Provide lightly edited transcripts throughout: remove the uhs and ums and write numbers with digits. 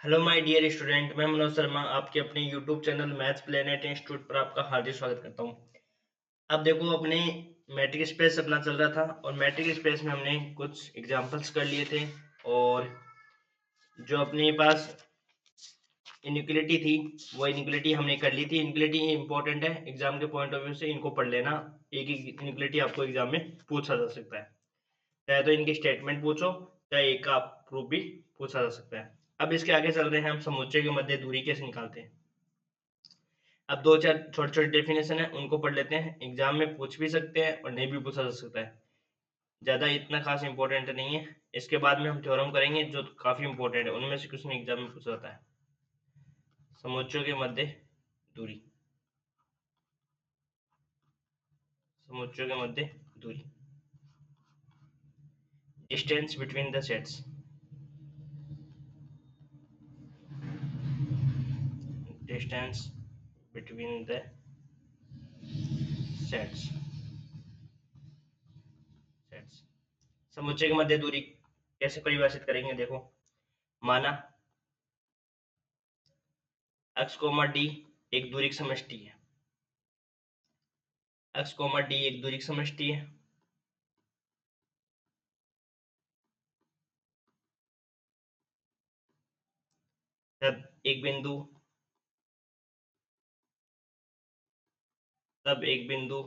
Hello my dear student, मैं मनोज शर्मा आपके अपने YouTube channel maths planet institute पर आपका हार्दिक स्वागत करता हूँ। अब देखो, अपने मैट्रिक स्पेस अपना चल रहा था और मैट्रिक स्पेस में हमने कुछ एग्जांपल्स कर लिए थे और जो अपने पास इनइक्वालिटी थी वो इनइक्वालिटी हमने कर ली थी। इनइक्वालिटी इंपॉर्टेंट है एग्जाम के पॉइंट ऑफ व्यू से, इनको पढ़ लेना। एक ही इनइक्वालिटी आपको एग्जाम में पूछा जा सकता है, चाहे तो इनकी स्टेटमेंट पूछो चाहे एक का प्रूफ भी पूछा जा सकता है। अब इसके आगे चल रहे हैं, हम समुच्चय के मध्य दूरी कैसे निकालते हैं। अब दो चार छोटे छोटे डेफिनेशन है, उनको पढ़ लेते हैं। एग्जाम में पूछ भी सकते हैं और नहीं भी पूछा जा सकता है, ज्यादा इतना खास इंपॉर्टेंट नहीं है। इसके बाद में हम थ्योरम करेंगे जो काफी इंपॉर्टेंट है, उनमें से कुछ एग्जाम में पूछा जाता है। समुच्चयों के मध्य दूरी, समुच्चयों के मध्य दूरी, distance between the sets, distance between the sets, sets. समुच्चय के मध्य दूरी कैसे परिभाषित करेंगे, देखो। माना x, d एक दूरी की समष्टि है, x, d एक दूरी की समष्टि है। तब एक बिंदु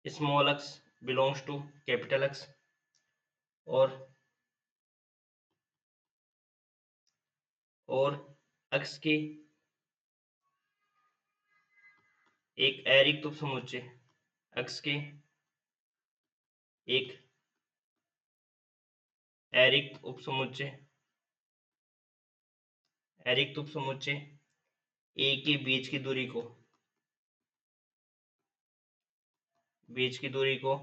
small x belongs to capital X और x की एक अरिक्त उपसमुच्चय, x के एक अरिक्त उपसमुच्चय a के बीच की दूरी को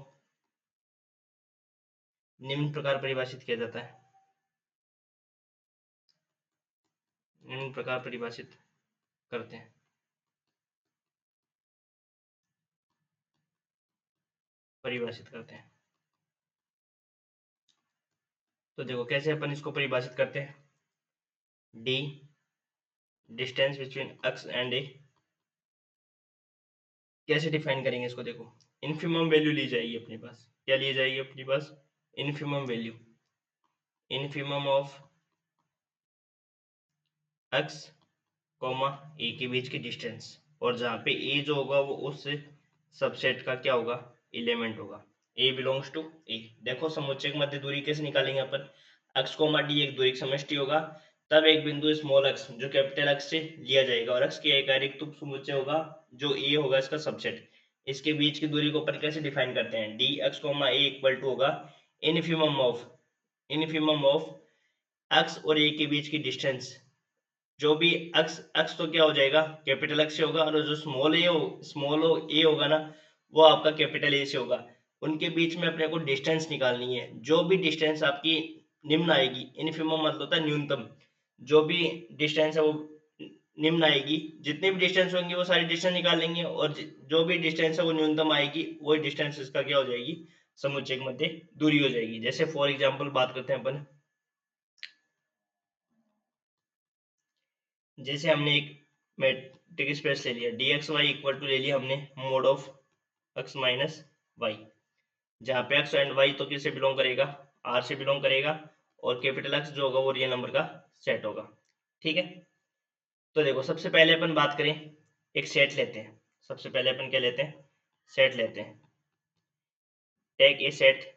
निम्न प्रकार परिभाषित किया जाता है, निम्न प्रकार परिभाषित करते हैं। तो देखो कैसे अपन इसको परिभाषित करते हैं। d distance between x and a, कैसे डिफाइन करेंगे इसको, देखो। इनफिमम वैल्यू ली जाएगी अपने पास, क्या ली जाएगी अपने पास, infimum value, infimum of x comma ए के बीच की डिस्टेंस, और जहाँ पे ए जो होगा वो उस सबसेट का क्या होगा, एलिमेंट होगा। ए बिलोंग्स टू ए। देखो समुच्चय की मध्य दूरी कैसे निकालेंगे अपन। x कोमा डी एक दूरी की समष्टि होगा, तब एक बिंदु स्मॉल x जो कैपिटल X से लिया जाएगा और x की एक अरिक्त समुच्चय होगा जो ए होगा इसका सबसेट। इसके बीच की दूरी को अपन कैसे डिफाइन करते हैं, D x comma A equal to होगा इनफिमम ऑफ x और a के बीच की डिस्टेंस। जो भी x तो क्या हो जाएगा, कैपिटल X से होगा, और जो स्मॉल ए होगा ना, वो आपका कैपिटल ए से होगा। उनके बीच में अपने को डिस्टेंस निकालनी है। जो भी डिस्टेंस आपकी निम्न आएगी, इनफिमम मतलब होता है न्यूनतम, जो भी डिस्टेंस है वो निम्न आएगी। जितनी भी डिस्टेंस होंगी वो सारी डिस्टेंस निकाल लेंगे, और जो भी डिस्टेंस है वो न्यूनतम आएगी, वही डिस्टेंस इसका क्या हो जाएगी, समुच्चय के मध्य दूरी हो जाएगी। जैसे फॉर एग्जाम्पल बात करते हैं अपन, जैसे हमने एक मैट्रिक स्पेस ले लिया, dxy इक्वल टू ले लिया हमने mode of x minus Y, जहाँ पे x एंड y तो किससे बिलोंग करेगा, r से बिलोंग करेगा, और कैपिटल X जो होगा वो रियल नंबर का सेट होगा। ठीक है, तो देखो सबसे पहले अपन बात करें, एक सेट लेते हैं। सबसे पहले अपन क्या लेते हैं, सेट लेते हैं। टेक ए सेट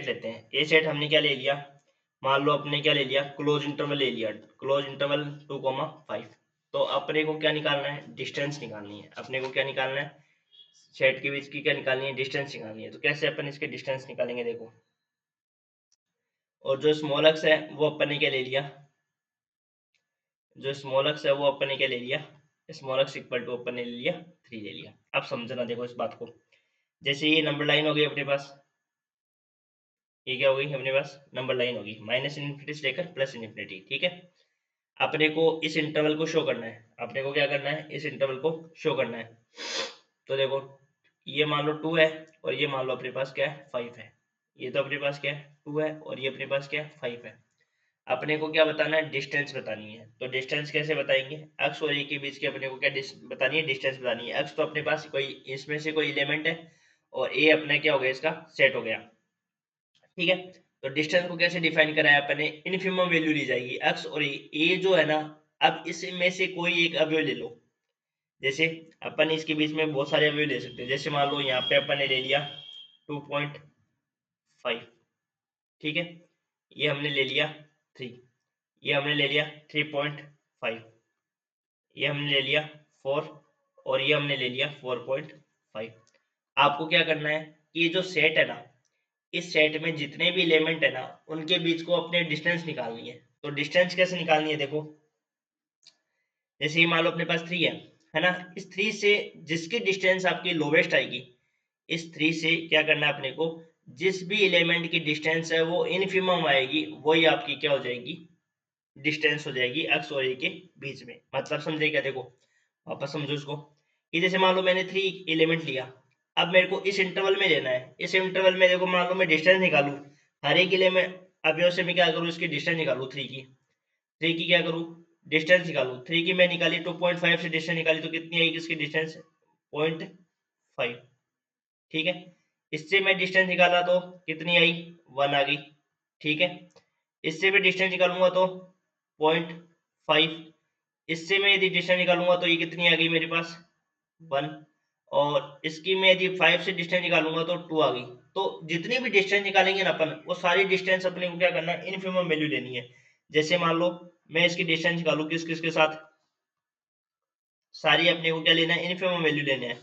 लेते हैं। ए सेट हमने क्या ले लिया, मान लो अपने क्या ले लिया, क्लोज इंटरवल ले लिया, क्लोज इंटरवल 2,5। तो अपने को क्या निकालना है, डिस्टेंस निकालनी है। अपने को क्या निकालना है, सेट के बीच की क्या निकालनी है, डिस्टेंस निकालनी है। तो कैसे अपन इसके डिस्टेंस निकालेंगे, देखो। और जो स्मॉल एक्स है वो अपन ने क्या ले लिया, जो स्मॉल एक्स है वो अपन ने क्या ले लिया, स्मॉल एक्स इक्वल टू अपन ने ले लिया 3 ले लिया। अब समझना देखो इस बात को, जैसे ये नंबर लाइन हो गई अपने पास, ये क्या हो गई अपने पास, नंबर लाइन होगी, माइनस इन्फिनिटी से लेकर प्लस इन्फिनिटी। ठीक है, अपने को इस इंटरवल को शो करना है, अपने को क्या करना है, इस इंटरवल को शो करना है। तो देखो ये मान लो 2 है और ये मान लो अपने पास क्या है, 5 है। ये तो अपने पास क्या है, 2 है, और ये अपने पास क्या है, 5 है। अपने को क्या बताना है, डिस्टेंस बतानी है। तो डिस्टेंस कैसे बताएंगे, एक्स और ए के बीच की अपने को क्या बतानी है, डिस्टेंस बतानी है। एक्स तो अपने पास कोई इसमें से कोई एलिमेंट है और ए अपना क्या हो गया, इसका सेट हो गया, ठीक है। तो डिस्टेंस को कैसे डिफाइन करा है अपने, इनफिमम वैल्यू ली जाएगी एक्स और ए जो है ना। अब इसमें से कोई एक अवयव ले लो, जैसे अपन इसके बीच में बहुत सारे अवयव ले सकते हैं। जैसे मान लो यहाँ पे अपन ने ले लिया 2.5, ठीक है। ये हमने ले लिया 3, ये हमने ले लिया 3.5, ये हमने ले लिया 4 और ये हमने ले लिया 4.5। आपको क्या करना है कि ये जो सेट है ना, इस सेट में जितने भी एलिमेंट है ना, उनके बीच को अपने डिस्टेंस निकालनी है। तो डिस्टेंस कैसे निकालनी है, देखो जैसे ये मान लो अपने पास 3 है ना। इस 3 से जिसकी डिस्टेंस आपकी लोवेस्ट आएगी, इस 3 से क्या करना है अपने को, जिस भी एलिमेंट की डिस्टेंस है वो इनफिमम आएगी, वही आपकी क्या हो जाएगी, डिस्टेंस हो जाएगी एक्स और ए के बीच में। मतलब समझे क्या, देखो वापस समझो इसको, कि जैसे मान लो मैंने 3 एलिमेंट लिया, अब मेरे को इस इंटरवल में लेना है। इस इंटरवल में देखो मान लो मैं डिस्टेंस निकालू, हर एक एलिमेंट अवयव से मैं क्या करूँ, इसकी डिस्टेंस निकालू, 3 की क्या करूँ, डिस्टेंस निकालू। 3 की मैं निकाली 2.5 से डिस्टेंस निकाली, तो कितनी आएगी इसकी डिस्टेंस, 0.5, ठीक है। इससे मैं डिस्टेंस निकाला तो कितनी आई, 1 आ गई, ठीक है। इससे मैं डिस्टेंस निकालूंगा तो 0.5, इससे मैं यदि डिस्टेंस निकालूंगा तो ये कितनी आ गई मेरे पास, 1, और इसकी मैं यदि 5 से डिस्टेंस निकालूंगा तो 2 आ गई। तो जितनी भी डिस्टेंस निकालेंगे ना अपन, वो सारी डिस्टेंस अपने को क्या करना है, इनफिमम वैल्यू लेनी है। जैसे मान लो मैं इसकी डिस्टेंस निकालू किस किस के साथ, सारी अपने को क्या लेना है, इनफिमम वैल्यू लेने हैं।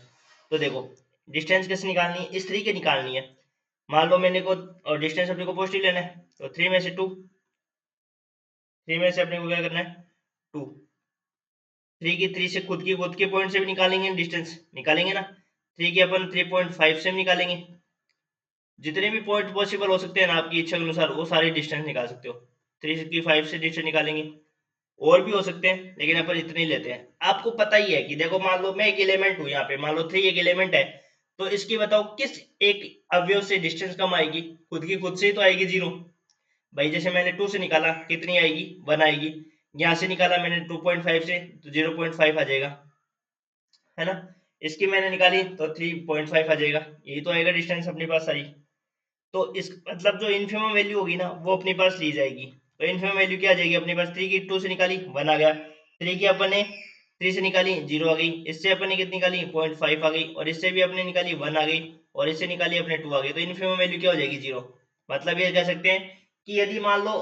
तो देखो डिस्टेंस कैसे निकालनी है, इस 3 की निकालनी है। मान लो मैंने को, और डिस्टेंस अपने को पॉजिटिव लेना है, तो 3 में से 2, 3 में से अपने को क्या करना है, 2। 3 से खुद के पॉइंट से भी निकालेंगे, डिस्टेंस निकालेंगे ना। 3 की अपन 3.5 से भी निकालेंगे। जितने भी पॉइंट पॉसिबल हो सकते हैं ना आपकी इच्छा के अनुसार, वो सारे डिस्टेंस निकाल सकते हो। 3 की 5 से डिस्टेंस निकालेंगे, और भी हो सकते हैं लेकिन अपन इतने ही लेते हैं। आपको पता ही है कि देखो मान लो मैं एक एलिमेंट हूं, यहाँ पे मान लो 3 एक एलिमेंट है, तो इसकी बताओ किस एक अवयव से डिस्टेंस कम आएगी, खुद से ही तो आएगी 0। भाई जैसे मैंने 2 से निकाला कितनी आएगी, 1 आएगी। यहाँ से निकाला मैंने 2.5 से, तो 0.5 आ जाएगा, है ना। इसकी मैंने निकाली तो 3.5 आ जाएगा, यही तो आएगा डिस्टेंस अपने पास सारी। तो इस मतलब जो इनफिमम वैल्यू होगी ना, वो अपने पास ली जाएगी। तो इनफिमम वैल्यू क्या आ जाएगी अपने पास, 3 की 2 से निकाली 1 आ गया, 3 की अपन ने 3 से निकाली 0 आ गई, इससे अपन ने कितनी निकाली 0.5 आ गई, और इससे भी अपने निकाली 1 आ गई, और इससे निकाली अपने 2 आ गई। तो इनफिमम वैल्यू क्या हो जाएगी, 0। मतलब ये कह सकते हैं कि यदि मान लो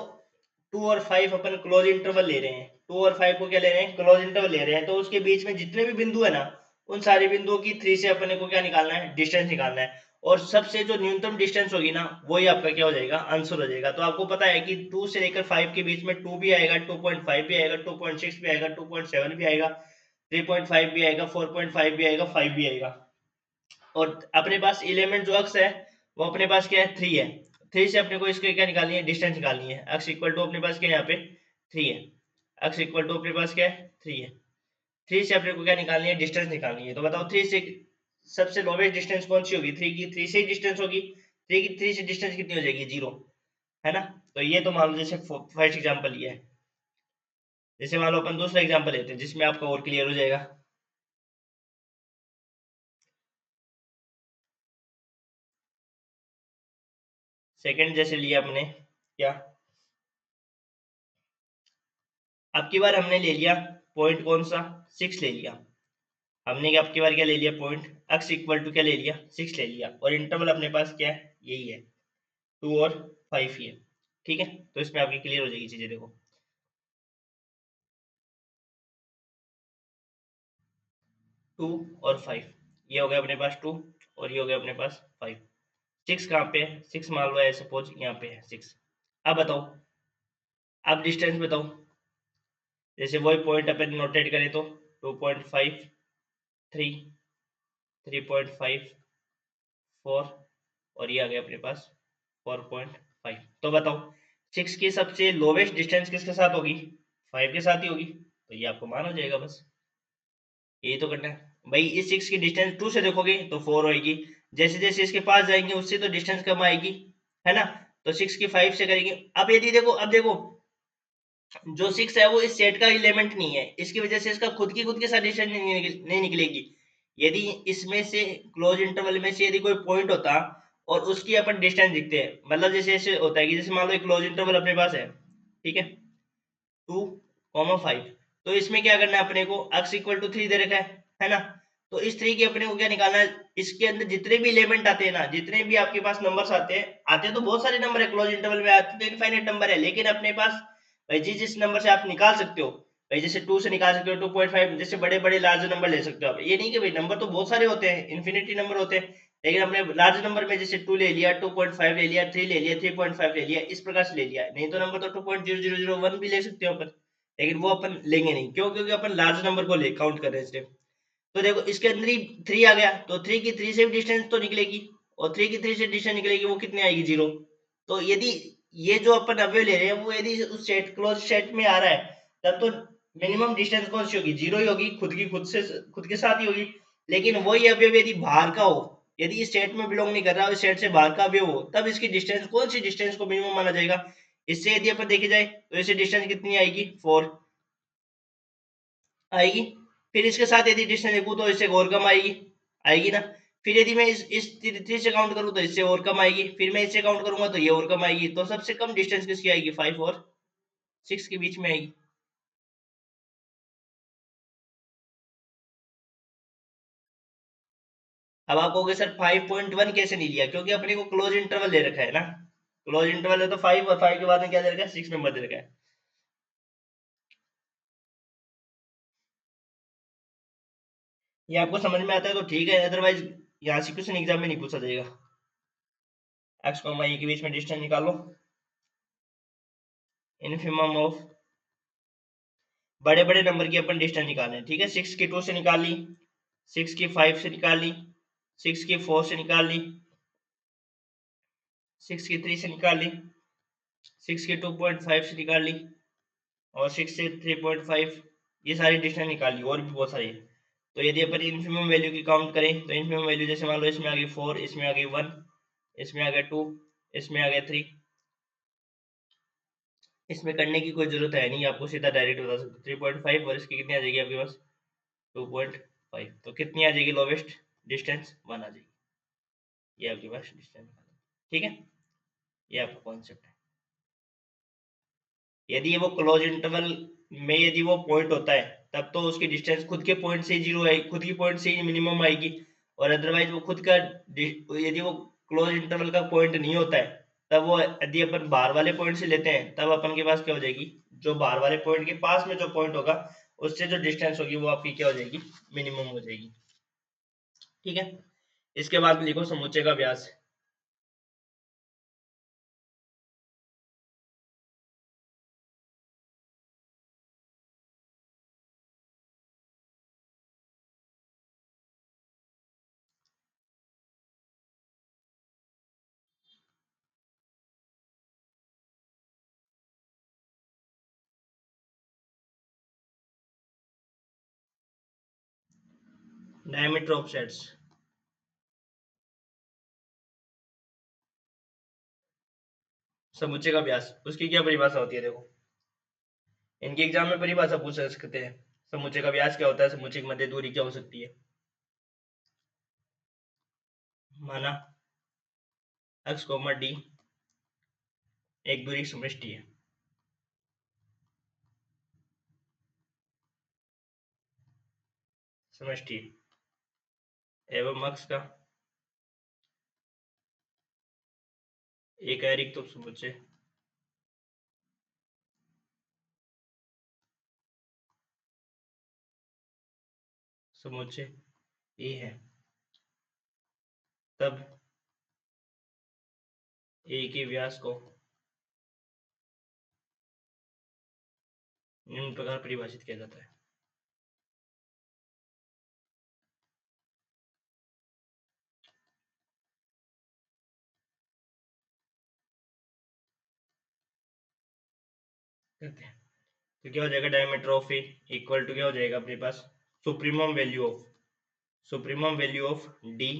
2 और 5 अपन क्लोज इंटरवल ले रहे हैं, 2 और 5 को क्या ले रहे हैं, क्लोज इंटरवल ले रहे हैं, तो उसके बीच में जितने भी बिंदु है ना, उन सारे बिंदुओं की 3 से अपने को क्या निकालना है, डिस्टेंस निकालना है। और सबसे जो न्यूनतम डिस्टेंस होगी ना, वही आपका क्या हो जाएगा, आंसर हो जाएगा। तो आपको पता है कि 2 से लेकर 5 के बीच में 2 भी आएगा, 2.5 भी आएगा, 2.6 भी आएगा, 2.7 भी आएगा, 3.5 भी आएगा, 4.5 भी आएगा, 5 भी आएगा। और अपने पास एलिमेंट जो अक्स है, वो अपने पास क्या है, 3 है। 3 से अपने को इसके क्या निकालनी है, डिस्टेंस निकालनी है। अक्स इक्वल टू अपने पास क्या है, यहाँ पे 3 है। अक्स इक्वल टू अपने पास क्या है, 3 है। 3 से अपने को क्या निकालनी है, डिस्टेंस निकालनी है। तो बताओ 3 से सबसे लोवेस्ट डिस्टेंस कौन सी होगी, 3 की 3 से ही डिस्टेंस होगी। 3 की 3 से डिस्टेंस कितनी हो जाएगी, 0, है ना। तो ये तो मान लो जैसे फर्स्ट एग्जांपल ये है। जैसे मान लो अपन दूसरा एग्जांपल लेते हैं जिसमें आपका और क्लियर हो जाएगा। सेकंड जैसे लिया हमने क्या, अब की बार हमने ले लिया पॉइंट कौन सा, 6 ले लिया हमने। अब की बार क्या ले लिया, पॉइंट x इक्वल टू क्या ले लिया, 6 ले लिया, और इंटरवल अपने पास क्या है, यही है, 2 और 5 ही है, ठीक है। तो इसमें आपकी क्लियर हो जाएगी चीजें, देखो 2 और 5, ये हो गया अपने पास 2, और ये हो गया अपने पास 5। 6 कहाँ पे है, 6 मान लो है सपोज यहाँ पे है 6। अब बताओ, अब डिस्टेंस बताओ। जैसे वही पॉइंट अपन नोटेट करें तो 2.5, 3, 3.5, 4, और ये आ गया अपने पास 4.5। तो बताओ 6 की सबसे लोवेस्ट डिस्टेंस किसके साथ होगी, 5 के साथ ही होगी। तो ये आपको मान हो जाएगा, बस यही तो करना है भाई। इस 6 की डिस्टेंस 2 से देखोगे तो 4 होगी, जैसे जैसे इसके पास जाएंगे उससे तो डिस्टेंस कम आएगी, है ना। तो 6 की 5 से करेंगे। अब यदि देखो, अब देखो जो 6 है वो इस सेट का एलिमेंट नहीं है, इसकी वजह से इसका खुद की सारी डिस्टेंस नहीं निकलेगी। यदि इसमें से क्लोज इंटरवल में से यदि कोई पॉइंट होता और उसकी अपन डिस्टेंस दिखते हैं, मतलब जैसे ऐसे होता है कि जैसे मान लो एक क्लोज इंटरवल अपने पास है, ठीक है, 2,5, तो इसमें क्या करना है अपने को, x इक्वल टू 3 दे रखा है ना। तो इस 3 की अपने को क्या निकालना है, इसके अंदर जितने भी एलिमेंट आते हैं ना, जितने भी आपके पास नंबर्स आते हैं तो बहुत सारे नंबर है, क्लोज इंटरवल में आते तो इनफाइनाइट नंबर है, लेकिन अपने पास भाई जिस नंबर से आप निकाल सकते हो, भाई जैसे 2 से निकाल सकते हो 2.5, जैसे बड़े बड़े लार्ज नंबर ले सकते हो आप, ये नहीं कि भाई नंबर तो बहुत सारे होते हैं, इन्फिनिटी नंबर होते हैं, लेकिन अपने लार्ज नंबर में जैसे 2 ले लिया, 2.5 ले लिया, 3 ले लिया, 3.5 ले लिया, इस प्रकार से ले लिया, नहीं तो नंबर तो 2.0001 भी ले सकते हो अपन, लेकिन वो अपन लेंगे नहीं, क्यों, क्योंकि अपन लार्ज नंबर को ले काउंट कर रहे हैं सिर्फ। तो देखो इसके अंदर ही 3 आ गया, तो 3 की 3 से भी डिस्टेंस तो निकलेगी, और 3 की 3 से डिस्टेंस निकलेगी, वो कितनी आएगी, 0। तो यदि ये जो अपन अवयव ले रहे हैं वो यदि उस सेट क्लोज सेट में आ रहा है, तब तो मिनिमम डिस्टेंस कौन सी होगी, 0 ही होगी, खुद के साथ ही होगी। लेकिन वही अवयव यदि बाहर का हो, यदि इस सेट में बिलोंग नहीं कर रहा, इस सेट से बाहर का अवयव हो, तब इसकी डिस्टेंस कौन सी डिस्टेंस को मिनिमम माना जाएगा। इससे यदि अपन देखे जाए तो इससे डिस्टेंस कितनी आएगी, 4 आएगी। फिर इसके साथ यदि डिस्टेंस लिखूं तो इससे और कम आएगी, आएगी ना। फिर यदि मैं इस 3 से काउंट करूं तो इससे और कम आएगी, फिर मैं इससे काउंट करूंगा तो ये और कम आएगी, तो सबसे कम डिस्टेंस किसकी आएगी, 5 और 6 के बीच में आएगी। अब आप कहोगे सर 5.1 कैसे नहीं लिया, क्योंकि अपने को क्लोज इंटरवल ले रखा है ना, क्लोज इंटरवल है तो 5, और 5 के बाद में क्या दे रखा है, 6 नंबर दे रखा है। ये आपको समझ में आता है तो ठीक है, अदरवाइज यहाँ से क्वेश्चन एग्जाम में नहीं पूछा जाएगा। एक्स कॉमा y के बीच में डिस्टेंस निकालो, इनफिमम ऑफ बड़े बड़े नंबर की अपन डिस्टेंस निकालें, ठीक है, 6 की 2 से निकाल ली, 6 की 5 से निकाल ली, 6 की 4 से निकाल ली, 6 की 3 से निकाल ली, 6 की 2.5 से निकाल ली, और 6 से 3.5, ये सारी डिस्टेंस निकाल ली, और भी बहुत सारी। तो यदि अपन इनफिमम वैल्यू की काउंट करें तो इनफिमम वैल्यू जैसे मान लो इसमें आ गई 4, इसमें आ गई 1, इसमें आ गया 2, इसमें आ गया 3, इसमें करने की कोई जरूरत है नहीं, आपको सीधा डायरेक्ट बता सकते 3.5, और इसकी कितनी आ जाएगी आपके पास, 2.5, तो कितनी आ जाएगी लोवेस्ट डिस्टेंस, 1 आ जाएगी, ये आपके पास डिस्टेंस, ठीक है, ये आपका कॉन्सेप्ट है। यदि वो क्लोज इंटरवल में यदि वो पॉइंट होता है, तब तो उसकी डिस्टेंस खुद के पॉइंट से 0 है, खुद की पॉइंट से ही मिनिमम आएगी, और अदरवाइज वो खुद का यदि वो क्लोज इंटरवल का पॉइंट नहीं होता है, तब वो यदि अपन बाहर वाले पॉइंट से लेते हैं, तब अपन के पास क्या हो जाएगी, जो बाहर वाले पॉइंट के पास में जो पॉइंट होगा, उससे जो डिस्टेंस होगी वो आपकी क्या हो जाएगी, मिनिमम हो जाएगी, ठीक है। इसके बाद लिखो समुच्चय का व्यास। डायमीटर ऑफ सेट्स, समुच्चय का व्यास, उसकी क्या परिभाषा होती है, देखो इनके एग्जाम में परिभाषा पूछ सकते हैं, समुच्चय का व्यास क्या होता है, समुच्चय की मध्य दूरी क्या हो सकती है। माना x, d एक दूरी समष्टि है, समष्टि एवं x का एक है रिक्त समुच्चय, समुच्चय ए है, तब ए के व्यास को निम्न प्रकार परिभाषित किया जाता है। करते हैं तो क्या हो जाएगा, diameter of A equal to क्या हो जाएगा अपने पास, supremum value of D,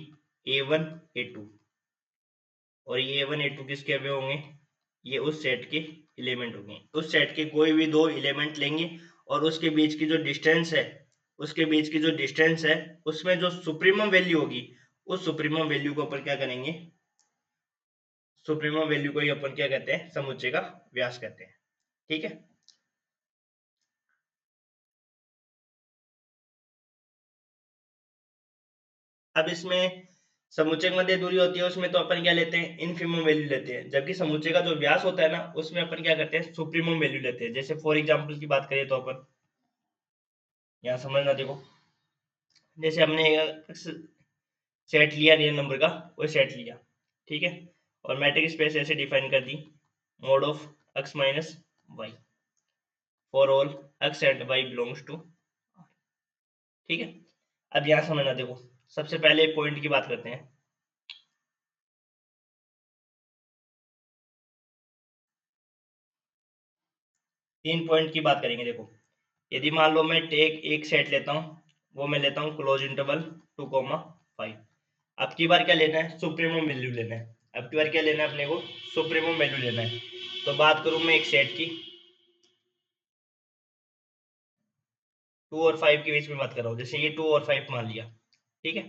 A1 A2, और ये A1 A2 किसके अवयव होंगे, ये उस सेट के एलिमेंट होंगे। उस सेट के कोई भी दो एलिमेंट लेंगे और उसके बीच की जो डिस्टेंस है, उसमें जो सुप्रीमम वैल्यू होगी, उस सुप्रीमम वैल्यू को अपन क्या करेंगे, सुप्रीमम वैल्यू को ही अपन क्या कहते हैं, समुच्चय का व्यास कहते हैं। ठीक है। अब इसमें समुच्चय के मध्य दूरी होती है, उसमें तो अपन क्या लेते हैं, इनफिमम वैल्यू लेते हैं, जबकि समुच्चय का जो व्यास होता है ना, उसमें अपन क्या करते हैं, सुप्रीमम वैल्यू लेते हैं। जैसे फॉर एग्जांपल की बात करें तो अपन यहाँ समझना, देखो जैसे हमने सेट लिया रियल नंबर का, कोई सेट लिया, ठीक है, और मैट्रिक्स स्पेस ऐसे डिफाइन कर दी, mod of x minus y for all x and y belongs to, ठीक है। अब यहाँ समझना, देखो सबसे पहले पॉइंट की बात करते हैं। तीन पॉइंट की बात करेंगे। देखो यदि मान लो मैं एक सेट लेता हूँ, वो मैं लेता हूँ क्लोज इंटरवल 2,5। अब की बार क्या लेना है, सुप्रीमम वैल्यू लेना है। अब की बार क्या लेना है अपने को, सुप्रीमम वैल्यू लेना है। तो बात करूं मैं एक सेट की, 2 और 5 के बीच में बात कर रहा हूँ। जैसे ये 2 और 5 मान लिया, ठीक है,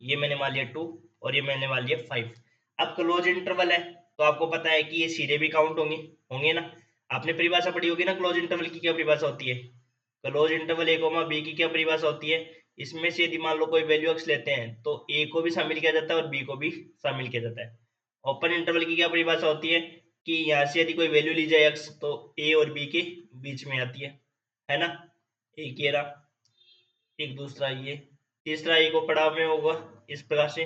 ये मैंने मान लिया 2 और ये मैंने मान लिया 5। अब क्लोज इंटरवल है तो आपको पता है कि ये सीधे भी काउंट होंगे, होंगे ना। आपने परिभाषा पढ़ी होगी ना, क्लोज इंटरवल की क्या परिभाषा होती है, close interval A comma B की क्या परिभाषा होती है। इसमें से यदि मान लो कोई वैल्यू एक्स लेते हैं तो ए को भी शामिल किया जाता है और बी को भी शामिल किया जाता है। ओपन इंटरवल की क्या परिभाषा होती है कि यहाँ से यदि कोई वैल्यू ली जाए एक्स तो ए और बी के बीच में आती है ना। एक ये रहा, एक दूसरा ये, तीसरा ए को पड़ाव में होगा इस प्रकार से,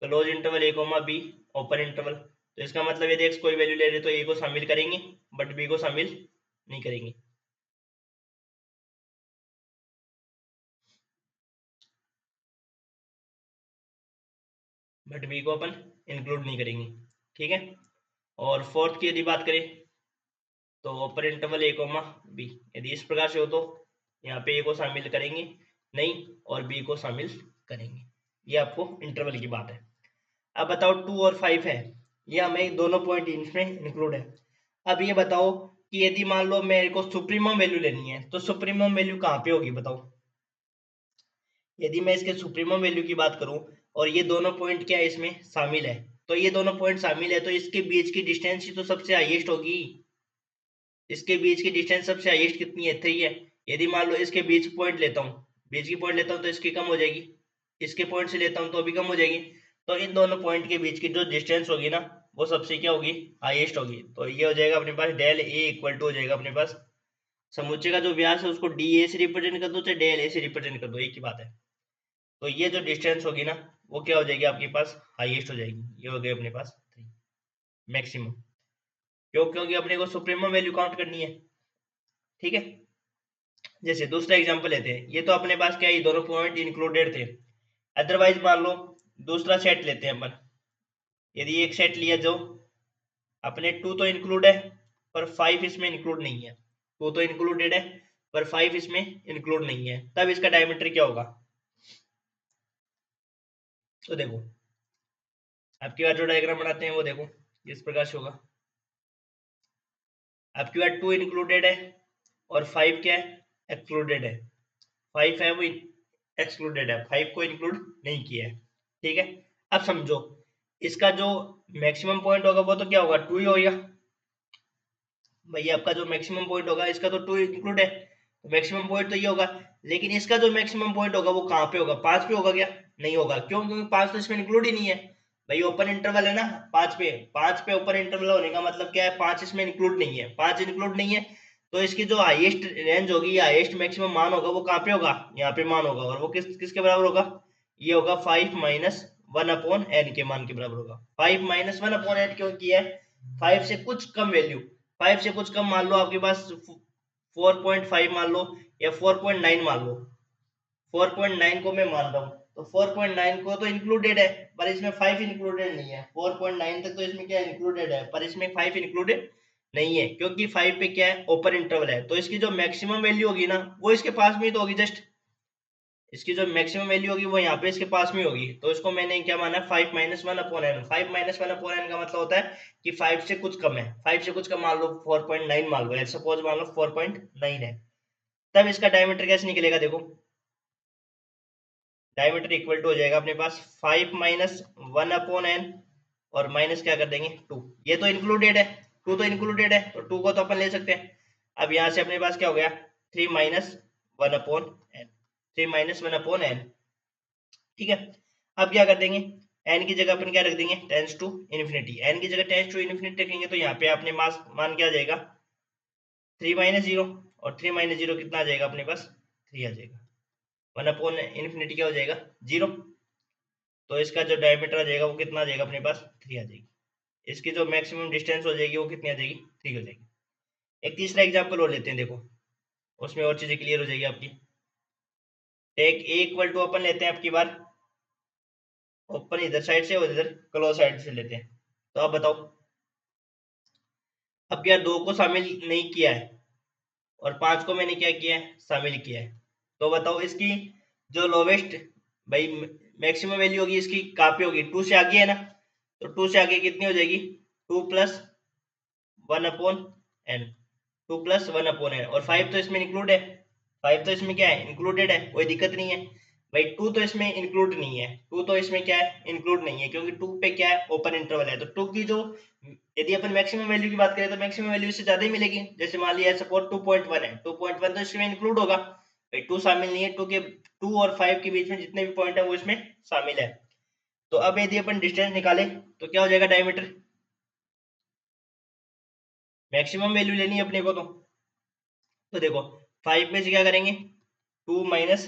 close interval A comma B open interval. तो इसका मतलब यदि एक्स कोई वैल्यू ले रहे तो ए को शामिल करेंगे बट बी को शामिल नहीं करेंगे। बट बी को अपन इंक्लूड नहीं करेंगे, ठीक है। और फोर्थ की यदि बात करें तो open interval A comma B, यदि इस प्रकार से हो तो यहाँ पे ए को शामिल करेंगे नहीं और बी को शामिल करेंगे। ये आपको इंटरवल की बात है। अब बताओ 2 और 5 है, ये हमें दोनों पॉइंट इसमें इंक्लूड है। अब ये बताओ कि यदि मान लो मेरे को सुप्रीमम वैल्यू लेनी है तो सुप्रीमम वैल्यू कहाँ पे होगी बताओ। यदि मैं इसके सुप्रीमम वैल्यू की बात करूं और ये दोनों पॉइंट क्या है इसमें शामिल है, तो ये दोनों पॉइंट शामिल है तो इसके बीच की डिस्टेंस ही तो सबसे हाईएस्ट होगी। इसके बीच की डिस्टेंस सबसे हाईएस्ट कितनी है, 3 है। यदि मान लो इसके बीच पॉइंट लेता हूँ, बीच की पॉइंट लेता हूँ तो इसकी कम हो जाएगी, इसके पॉइंट से लेता हूँ तो भी कम हो जाएगी। तो इन दोनों पॉइंट के बीच की जो डिस्टेंस होगी ना, वो सबसे क्या होगी, हाईएस्ट होगी। तो ये हो जाएगा अपने पास डेल ए इक्वल टू हो जाएगा अपने पास, समुच्चय का जो व्यास है उसको डी ए से रिप्रेजेंट कर दो चाहे डेल ए से रिप्रेजेंट कर दो, एक ही बात है। तो ये जो डिस्टेंस होगी ना, वो क्या हो जाएगी आपके पास, हाईएस्ट हो जाएगी। ये हो गई अपने पास मैक्सिमम, क्यों, क्योंकि अपने को सुप्रीमम वैल्यू काउंट करनी है, ठीक है। जैसे दूसरा एग्जांपल लेते हैं, ये तो अपने पास क्या है, दोनों पॉइंट इंक्लूडेड थे। अदरवाइज मान लो दूसरा सेट लेते हैं अपन, यदि एक सेट लिया जो अपने 2 तो इंक्लूड है पर 5 इसमें इंक्लूड नहीं है, 2 तो इंक्लूडेड है पर 5 इसमें इंक्लूड नहीं है, तब इसका डायमीटर क्या होगा। तो देखो आपकी बार जो डायग्राम बनाते हैं वो देखो इस प्रकार से होगा। आपकी बार 2 इंक्लूडेड है और 5 क्या है, एक्सक्लूडेड है। 5 है वो एक्सक्लूडेड है, 5 को इंक्लूड नहीं किया है, ठीक है। अब समझो इसका जो मैक्सिमम पॉइंट होगा वो तो क्या होगा, 2 ही होगा। भैया आपका जो मैक्सिमम पॉइंट होगा इसका तो 2 इंक्लूड है, तो मैक्सिमम पॉइंट तो ये होगा। लेकिन इसका जो मैक्सिमम पॉइंट होगा वो कहाँ पे होगा, 5 पे होगा क्या, नहीं होगा। क्यों, क्योंकि 5 तो इसमें इंक्लूड ही नहीं है। भाई ओपन इंटरवल है ना, 5 पे ओपन इंटरवल होने का मतलब क्या है, 5 इसमें इंक्लूड नहीं है, 5 इंक्लूड नहीं है। तो इसकी जो हाईएस्ट रेंज होगी, हाईएस्ट मैक्सिमम मान होगा वो कहाँ पे होगा, यहाँ पे मान होगा। और वो किसके बराबर होगा, ये होगा 5 माइनस 1 अपॉन एन के मान के बराबर होगा। 5 माइनस 1 अपॉन एन क्यों किया है, 5 से कुछ कम वैल्यू, 5 से कुछ कम मान लो आपके पास 4.5 मान लो या 4.9 मान लो, 4.9 को मैं मान रहा हूँ, तो 4.9 को तो इंक्लूडेड है पर इसमें 5 इंक्लूडेड नहीं है। 4.9 तक तो इसमें क्या इंक्लूडेड है पर इसमें 5 इंक्लूडेड नहीं है, क्योंकि 5 पे क्या है, ओपन इंटरवल है। तो इसकी जो मैक्सिमम वैल्यू होगी ना वो इसके पास में ही तो होगी जस्ट, इसकी जो मैक्सिमम वैल्यू होगी वो यहाँ पे इसके पास में होगी, तो इसको मैंने क्या माना, 5 minus one upon N. 5 minus one upon N का मतलब होता है कि 5 से कुछ कम है, 5 से कुछ कम मान लो 4.9 मान लो, सपोज मान लो 4.9 है। तब इसका डायमीटर कैसे निकलेगा, देखो डायमीटर इक्वल टू हो जाएगा अपने पास 5 माइनस वन अपॉन एन, और माइनस क्या कर देंगे 2। ये तो इंक्लूडेड है, 2 तो इंक्लूडेड है, तो 2 को तो अपन ले सकते हैं। अब यहाँ से अपने पास क्या हो गया, 3 minus one upon N, 3 minus one upon N. ठीक है, अब क्या कर देंगे, एन की जगह अपन क्या रख देंगे, टेंस टू इन्फिनिटी। एन की जगह टेंस टू इन्फिनिटी रखेंगे तो यहाँ पे अपने पास मान क्या आ जाएगा, 3 माइनस जीरो, और 3 माइनस जीरो कितना आ जाएगा अपने पास, 3 आ जाएगा। वन अपॉन इन्फिनिटी क्या हो जाएगा, 0। तो इसका जो डायमीटर आ जाएगा वो कितना आ जाएगा अपने पास, 3 आ जाएगी। इसकी जो मैक्सिमम डिस्टेंस हो जाएगी वो कितनी आ जाएगी, 3 हो जाएगी। एक तीसरा एग्जाम्पल और लेते हैं, देखो उसमें और चीजें क्लियर हो जाएगी आपकी। टेक ए इक्वल टू अपन लेते हैं आपकी बार ओपन इधर साइड से और इधर क्लोज साइड से लेते हैं। तो आप बताओ, अब क्या 2 को शामिल नहीं किया है और 5 को मैंने क्या किया है, शामिल किया है। तो बताओ इसकी जो लोवेस्ट भाई मैक्सिमम वैल्यू होगी इसकी कहाँ पे होगी, 2 से आगे है ना, तो 2 से आगे कितनी हो जाएगी, 2 plus one upon N, 2 plus one upon N, और 5 तो इसमें इंक्लूड है, 5 तो इसमें क्या है, इंक्लूडेड है, कोई दिक्कत नहीं है। भाई 2 तो इसमें इंक्लूड नहीं है, 2 तो इसमें क्या है, इंक्लूड नहीं है, क्योंकि 2 पे क्या है, ओपन इंटरवल है। तो 2 की जो, यदि अपन मैक्सिमम वैल्यू की बात करें तो मैक्सिमम वैल्यू इससे ज्यादा ही मिलेगी। जैसे मान लिया सपोज 2.1 है, 2.1 तो इसमें इंक्लूड होगा, भाई 2 शामिल नहीं है, 2 के 2 और 5 के बीच में जितने भी पॉइंट है वो इसमें शामिल है। तो अब यदि अपन डिस्टेंस निकाले तो क्या हो जाएगा, डायमीटर, मैक्सिमम वैल्यू लेनी है अपने को। तो देखो 5 में से क्या करेंगे, 2 माइनस,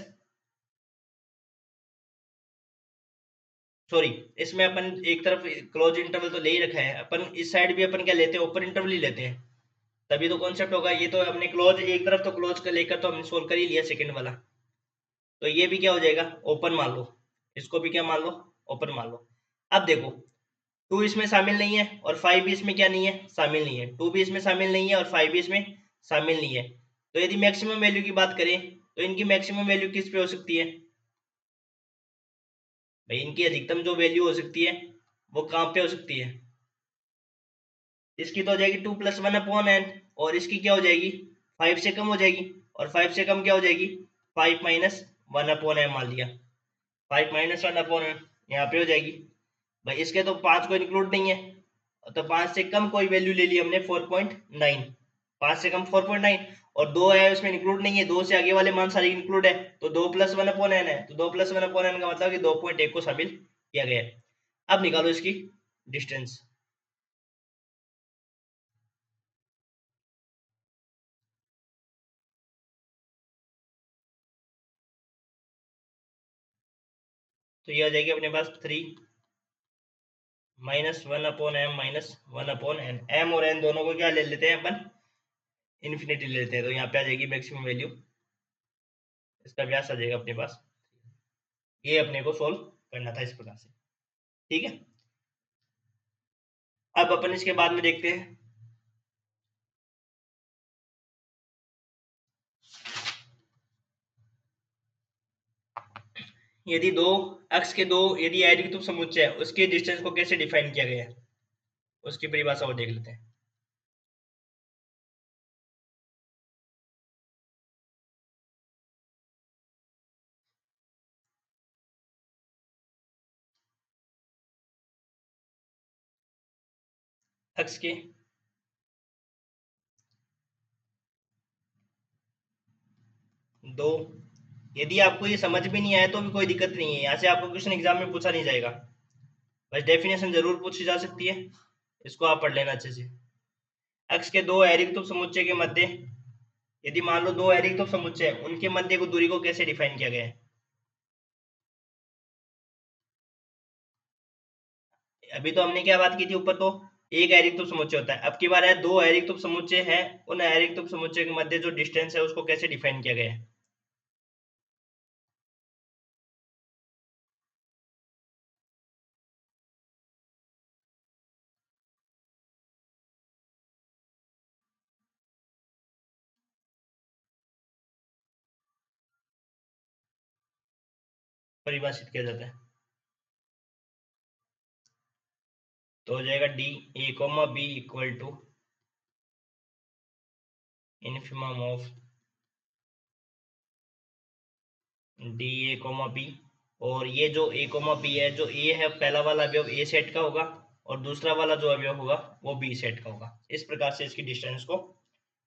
सॉरी, इसमें अपन एक तरफ क्लोज इंटरवल तो ले ही रखा है, अपन इस साइड भी अपन क्या लेते हैं, ओपन इंटरवल ही लेते हैं, तभी तो कॉन्सेप्ट होगा। ये तो हमने क्लोज एक तरफ तो क्लोज कर लेकर तो हमने सोल्व कर ही लिया सेकंड वाला। तो ये भी क्या हो जाएगा, ओपन मान लो, इसको भी क्या मान लो, ओपन मान लो। अब देखो 2 इसमें शामिल नहीं है और 5 भी इसमें क्या नहीं है, शामिल नहीं है, 2 भी इसमें शामिल नहीं है और 5 भी इसमें शामिल नहीं है। तो यदि मैक्सिमम वैल्यू की बात करें तो इनकी मैक्सिमम वैल्यू किस पे हो सकती है, भाई इनकी अधिकतम जो वैल्यू हो सकती है वो कहाँ पे हो सकती है, इसकी तो हो जाएगी 2 प्लस वन अपॉन एन, और इसकी क्या हो जाएगी, 5 से कम हो जाएगी, और 5 से कम क्या हो जाएगी, 5 माइनस वन अपॉन एन मान लिया, 5 माइनस वन अपॉन एन यहाँ पे हो जाएगी। भाई इसके तो 5 को इंक्लूड नहीं है, तो 5 से कम कोई वैल्यू ले ली हमने 4.9, 5 से कम 4.9, और 2 है उसमें इंक्लूड नहीं है, 2 से आगे वाले मान सारे इंक्लूड है, तो 2 प्लस वन अपॉन एन है, तो 2 प्लस वन अपॉन एन का मतलब कि 2.1 को शामिल किया गया है। अब निकालो इसकी डिस्टेंस। तो ये आ जाएगी अपने पास 3 minus one upon M minus one upon N, M और एन दोनों को क्या ले लेते हैं अपन, इन्फिनिटी ले लेते हैं, तो यहाँ पे आ जाएगी मैक्सिमम वैल्यू, इसका व्यास आ जाएगा अपने पास। ये अपने को सोल्व करना था इस प्रकार से। ठीक है, अब अपन इसके बाद में देखते हैं, यदि दो अक्ष के दो यदि एडिक्टिव समुच्चय है उसके डिस्टेंस को कैसे डिफाइन किया गया है, उसकी परिभाषा और देख लेते हैं। अक्ष के दो, यदि आपको ये समझ भी नहीं आया तो भी कोई दिक्कत नहीं है, यहाँ से आपको क्वेश्चन एग्जाम में पूछा नहीं जाएगा, बस डेफिनेशन जरूर पूछी जा सकती है, इसको आप पढ़ लेना अच्छे से। अक्ष के दो एरिक्टोप समुच्चय के मध्य, यदि मान लो दो एरिक्टोप समुच्चय उनके मध्य को दूरी को कैसे डिफाइन किया गया है। अभी तो हमने क्या बात की थी ऊपर, तो एक एरिक्टोप समुच्चय होता है, अब की बार है दो एरिक्टोप समुच्चय है, उन एरिक्टोप समुच्चय के मध्य जो डिस्टेंस है उसको कैसे डिफाइन किया गया है। परिभाषित किया जाता है। तो हो जाएगा D A comma B equal to infimum of D A comma B. और ये जो ए कोमा बी है, जो ए है पहला वाला अवयव ए सेट का होगा और दूसरा वाला जो अवयव होगा वो बी सेट का होगा। इस प्रकार से इसकी डिस्टेंस को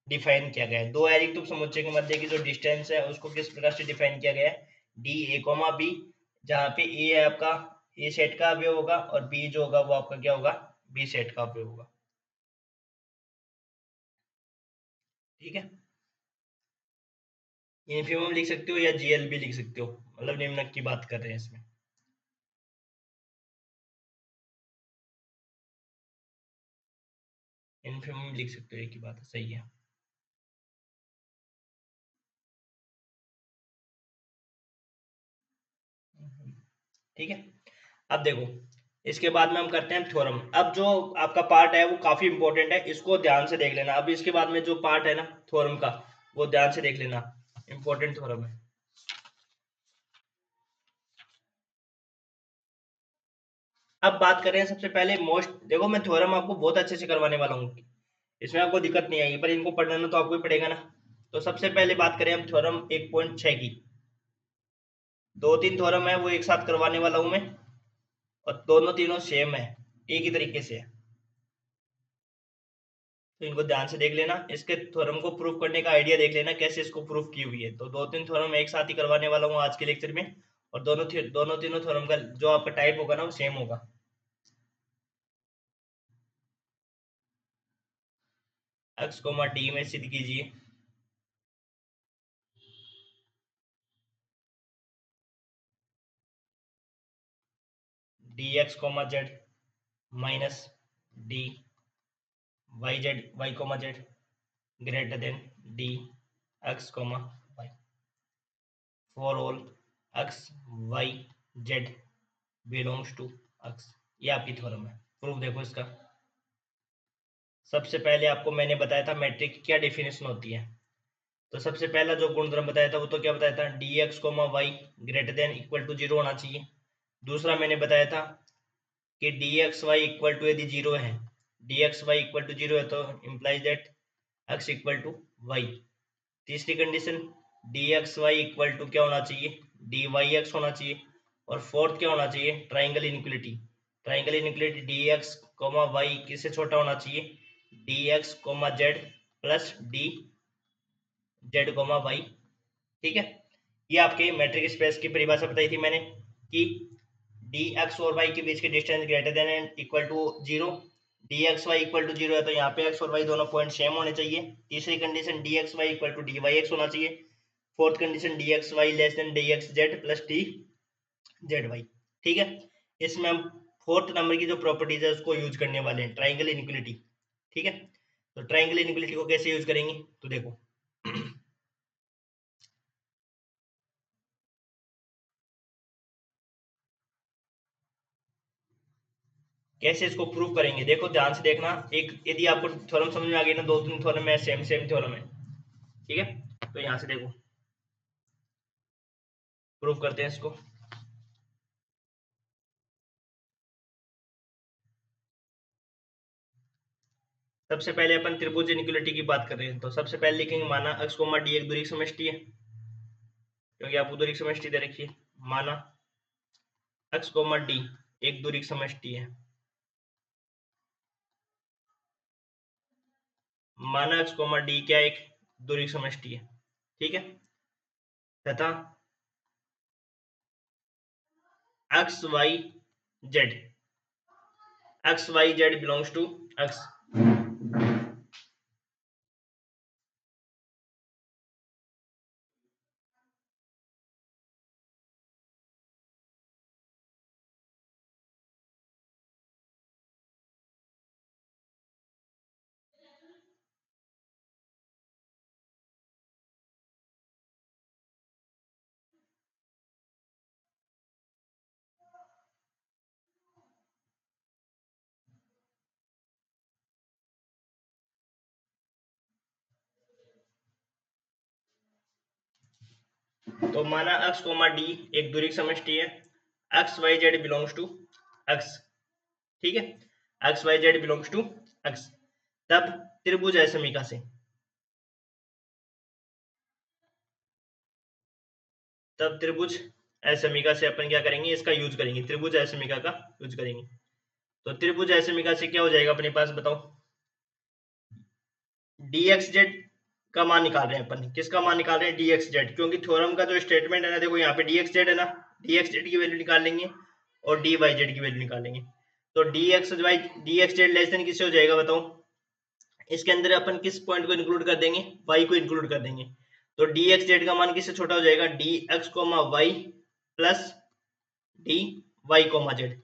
डिफाइन किया गया है। दो एरिक्टुक समुच्चय के मध्य की जो डिस्टेंस है उसको किस प्रकार से डिफाइन किया गया है, डी ए कोमा बी, जहाँ पे ए है आपका ए सेट का अवयव होगा और बी जो होगा वो आपका क्या होगा, बी सेट का अवयव होगा। ठीक है, इन्फिमम लिख सकते हो या जीएल भी लिख सकते हो, मतलब निम्नक की बात कर रहे हैं इसमें। इन्फिमम लिख सकते हो, एक ही बात है, सही है। ठीक है, अब देखो इसके बाद में हम करते हैं थ्योरम। अब जो आपका पार्ट है वो काफी इंपॉर्टेंट है, इसको ध्यान से देख लेना। अब इसके बाद में जो पार्ट है ना थ्योरम का, वो ध्यान से देख लेना, इंपॉर्टेंट थ्योरम है। अब बात करें सबसे पहले मोस्ट, देखो मैं थ्योरम आपको बहुत अच्छे से करवाने वाला हूँ, इसमें आपको दिक्कत नहीं आएगी, पर इनको पढ़ना तो आपको ही पड़ेगा ना। तो सबसे पहले बात करें हम थ्योरम 1.6 की। दो तीन थ्योरम है वो एक साथ करवाने वाला हूँ मैं, और दोनों तीनों सेम है, एक ही तरीके से है। तो इनको ध्यान से देख लेना, इसके थ्योरम को प्रूफ करने का आइडिया देख लेना कैसे इसको प्रूफ की हुई है। तो दो तीन थ्योरम एक साथ ही करवाने वाला हूँ आज के लेक्चर में, और दोनों तीनों थ्योरम का जो आपका टाइप होगा ना वो सेम होगा। एक्स कोमा डी में सिद्ध कीजिए D x comma Z minus D Y Z Y comma Z greater than D x comma Y for all X Y Z belongs to X. ये आपकी थ्योरम है। प्रूफ देखो इसका। सबसे पहले आपको मैंने बताया था मैट्रिक की क्या डेफिनेशन होती है। तो सबसे पहला जो गुणधर्म बताया था वो तो क्या बताया था, D x comma Y greater than equal to zero होना चाहिए। दूसरा मैंने बताया था कि D x Y equal to यदि जीरो है, D x Y equal to zero है तो implies that X equal to Y. तीसरी condition, D x Y equal to क्या होना चाहिए, डी वाई एक्स होना चाहिए। और फोर्थ क्या होना चाहिए, triangle inequality. Triangle inequality D x comma Y किससे छोटा होना चाहिए, D x comma Z plus D Z comma Y. ठीक है, ये आपके मैट्रिक स्पेस की परिभाषा बताई थी मैंने कि डी एक्स और वाई के बीच की distance greater than and equal to zero. D x Y equal to zero है तो यहाँ पे एक्स और वाई दोनों पॉइंट सेम होने चाहिए। तीसरी condition D x Y equal to D Y X होना चाहिए। Fourth condition D x Y less than D x Z plus D Z Y. ठीक है, इसमें हम फोर्थ नंबर की जो प्रॉपर्टीज है उसको यूज करने वाले हैं, ट्राइंगल इनइक्वलिटी। ठीक है, तो ट्राइंगल इनइक्वलिटी को कैसे यूज करेंगे, तो देखो कैसे इसको प्रूव करेंगे, देखो ध्यान से देखना। एक यदि आपको थ्योरम समझ में आ गई ना, दो तीन थ्योरम है सेम सेम थ्योरम है। ठीक है, तो यहाँ से देखो प्रूव करते हैं इसको। सबसे पहले अपन त्रिभुज इनइक्वलिटी की बात कर रहे हैं, तो सबसे पहले लिखेंगे माना x कोमा डी एक दूरी समष्टि है, क्योंकि आपको दूरी समष्टि दे रखी है। माना x कोमा डी एक दूरी समष्टि है। माना x कोमा डी क्या एक दूरी समष्टि है। ठीक है, तथा x Y Z, X Y Z belongs to X. तो माना x कोमा डी एक दूरी की समष्टि है, X Y Z belongs to X, ठीक है, X Y Z belongs to x. तब त्रिभुज असमीका से, तब त्रिभुज असमीका से अपन क्या करेंगे, इसका यूज करेंगे, त्रिभुज असमीका का यूज करेंगे। तो त्रिभुज असमीका से क्या हो जाएगा अपने पास, बताओ, dxz का मान निकाल रहे हैं अपन, किसका मान निकाल रहे हैं, dxz, क्योंकि थ्योरम का जो स्टेटमेंट है ना, देखो यहाँ पे dxz है ना, dxz की वैल्यू निकाल लेंगे और dyz की वैल्यू निकालेंगे। तो dxz लेस देन किससे हो जाएगा बताओ, इसके अंदर अपन किस पॉइंट को इंक्लूड कर देंगे, y को इंक्लूड कर देंगे। तो dxz का मान किससे छोटा हो जाएगा, dx, y plus dy, z।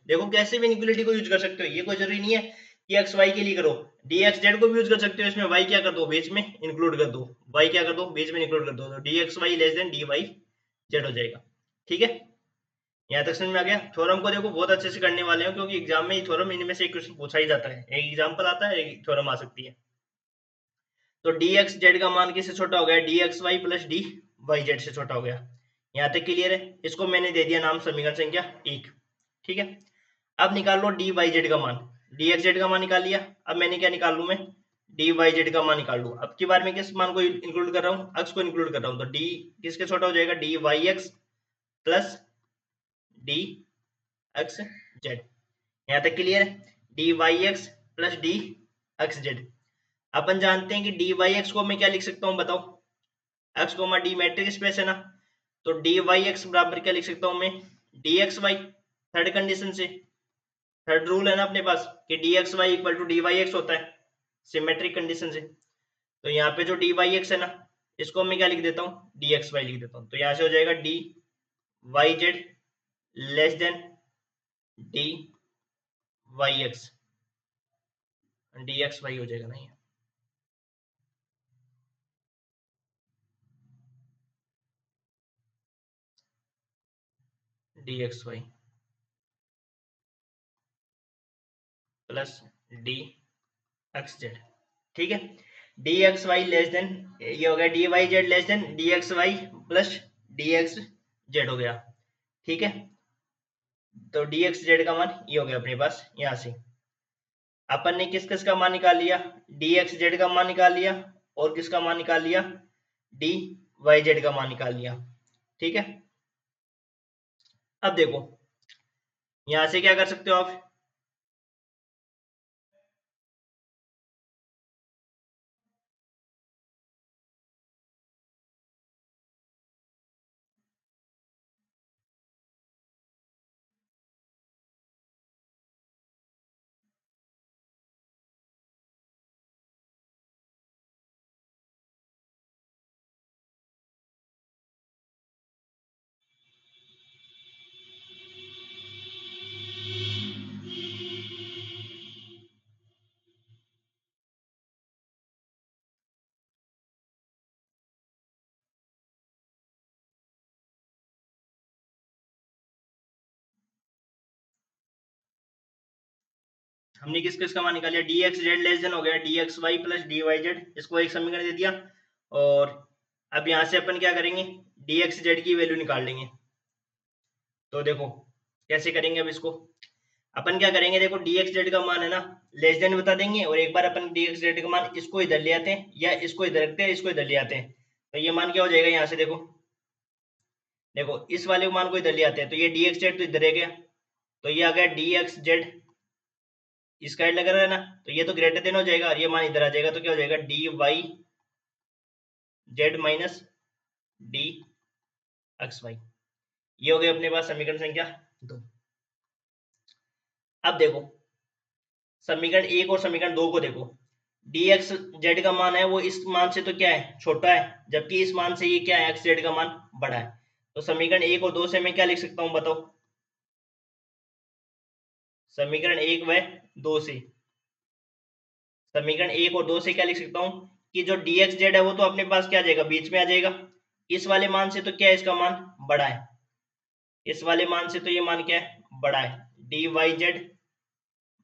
देखो कैसे भी इनइक्वालिटी को यूज कर सकते हो, ये कोई जरूरी नहीं है कि एक्स वाई के लिए करो, dxz को भी यूज कर सकते हो, इसमें y क्या कर दो, बीच में इंक्लूड कर दो, y क्या कर दो, बीच में इंक्लूड कर दो, तो dxy लेस देन dyz हो जाएगा। ठीक है, यहाँ तक समझ में आ गया। थ्योरम को देखो बहुत अच्छे से करने वाले हो, क्योंकि एग्जाम में थ्योरम इनमें से एक क्वेश्चन पूछा ही जाता है, एक एग्जाम्पल आता है, एक थ्योरम आ सकती है। तो dxz का मान किससे छोटा हो गया, dxy प्लस dyz से छोटा हो गया। यहाँ तक क्लियर है, इसको मैंने दे दिया नाम समीकरण संख्या 1। ठीक है, अब निकाल लो dyz का मान, dxz का मान निकाल लिया, अब मैंने क्या निकाल लू, मैं dyz का मान निकाल लू। अब की बार में किस मान को इंक्लूड कर रहा हूँ, x को इंक्लूड कर रहा हूँ, तो d किसके छोटा हो जाएगा, dyx प्लस dxz। यहाँ तक क्लियर है, dyx प्लस dxz। अपन जानते हैं कि dyx को मैं क्या लिख सकता हूँ बताओ, x कोमा d मैट्रिक स्पेस है ना, तो dyx बराबर क्या लिख सकता हूँ मैं, dxy, थर्ड कंडीशन से, थर्ड रूल है ना अपने पास कि dxy इक्वल टू dyx होता है, सिमेट्रिक कंडीशन से। तो यहाँ पे जो dyx है ना, इसको मैं क्या लिख देता हूँ, dxy लिख देता हूँ। तो यहाँ से हो जाएगा dyz less than dyx, dxy हो जाएगा नहीं, dxy प्लस dxz। ठीक है, dxy लेस देन, ये हो गया dyz less than dxy plus dxz हो गया। ठीक है, तो dxz का मान ये हो गया अपने पास। यहां से अपन ने किस किस का मान निकाल लिया, dxz का मान निकाल लिया और किसका मान निकाल लिया, dyz का मान निकाल लिया। ठीक है, अब देखो यहां से क्या कर सकते हो आप, हमने किस किस का मान निकाल लिया, dxz लेस देन हो गया dxy प्लस dyz, इसको एक समीकरण दे दिया। और अब यहां से अपन क्या करेंगे, dxz की वैल्यू निकाल लेंगे। तो देखो कैसे करेंगे, अब इसको अपन क्या करेंगे, देखो dxz का मान है ना, लेस देन बता देंगे, और एक बार अपन dxz का मान इसको इधर ले आते हैं, या इसको इधर रखते हैं, इसको इधर ले आते हैं। तो ये मान क्या हो जाएगा, यहाँ से देखो, देखो इस वाले मान को इधर ले आते हैं, तो ये dxz तो इधर रह गया, तो ये आ गया dxz, इसका हेड लगा रहा है ना, तो ये तो ग्रेटर देन हो जाएगा, और ये मान इधर आ जाएगा, तो क्या हो जाएगा dyz माइनस dxy। ये हो गया अपने पास समीकरण संख्या 2। अब देखो समीकरण 1 और समीकरण 2 को देखो, dxz का मान है वो इस मान से तो क्या है, छोटा है, जबकि इस मान से ये क्या है, xz का मान बड़ा है। तो समीकरण 1 और 2 से मैं क्या लिख सकता हूँ बताओ, समीकरण 1 व 2 से, समीकरण 1 और 2 से क्या लिख सकता हूँ कि जो dxz है वो तो अपने पास क्या आ जाएगा, बीच में आ जाएगा, इस वाले मान से तो क्या है, इसका मान बड़ा है, इस वाले मान से तो ये मान क्या है, बड़ा है, dyz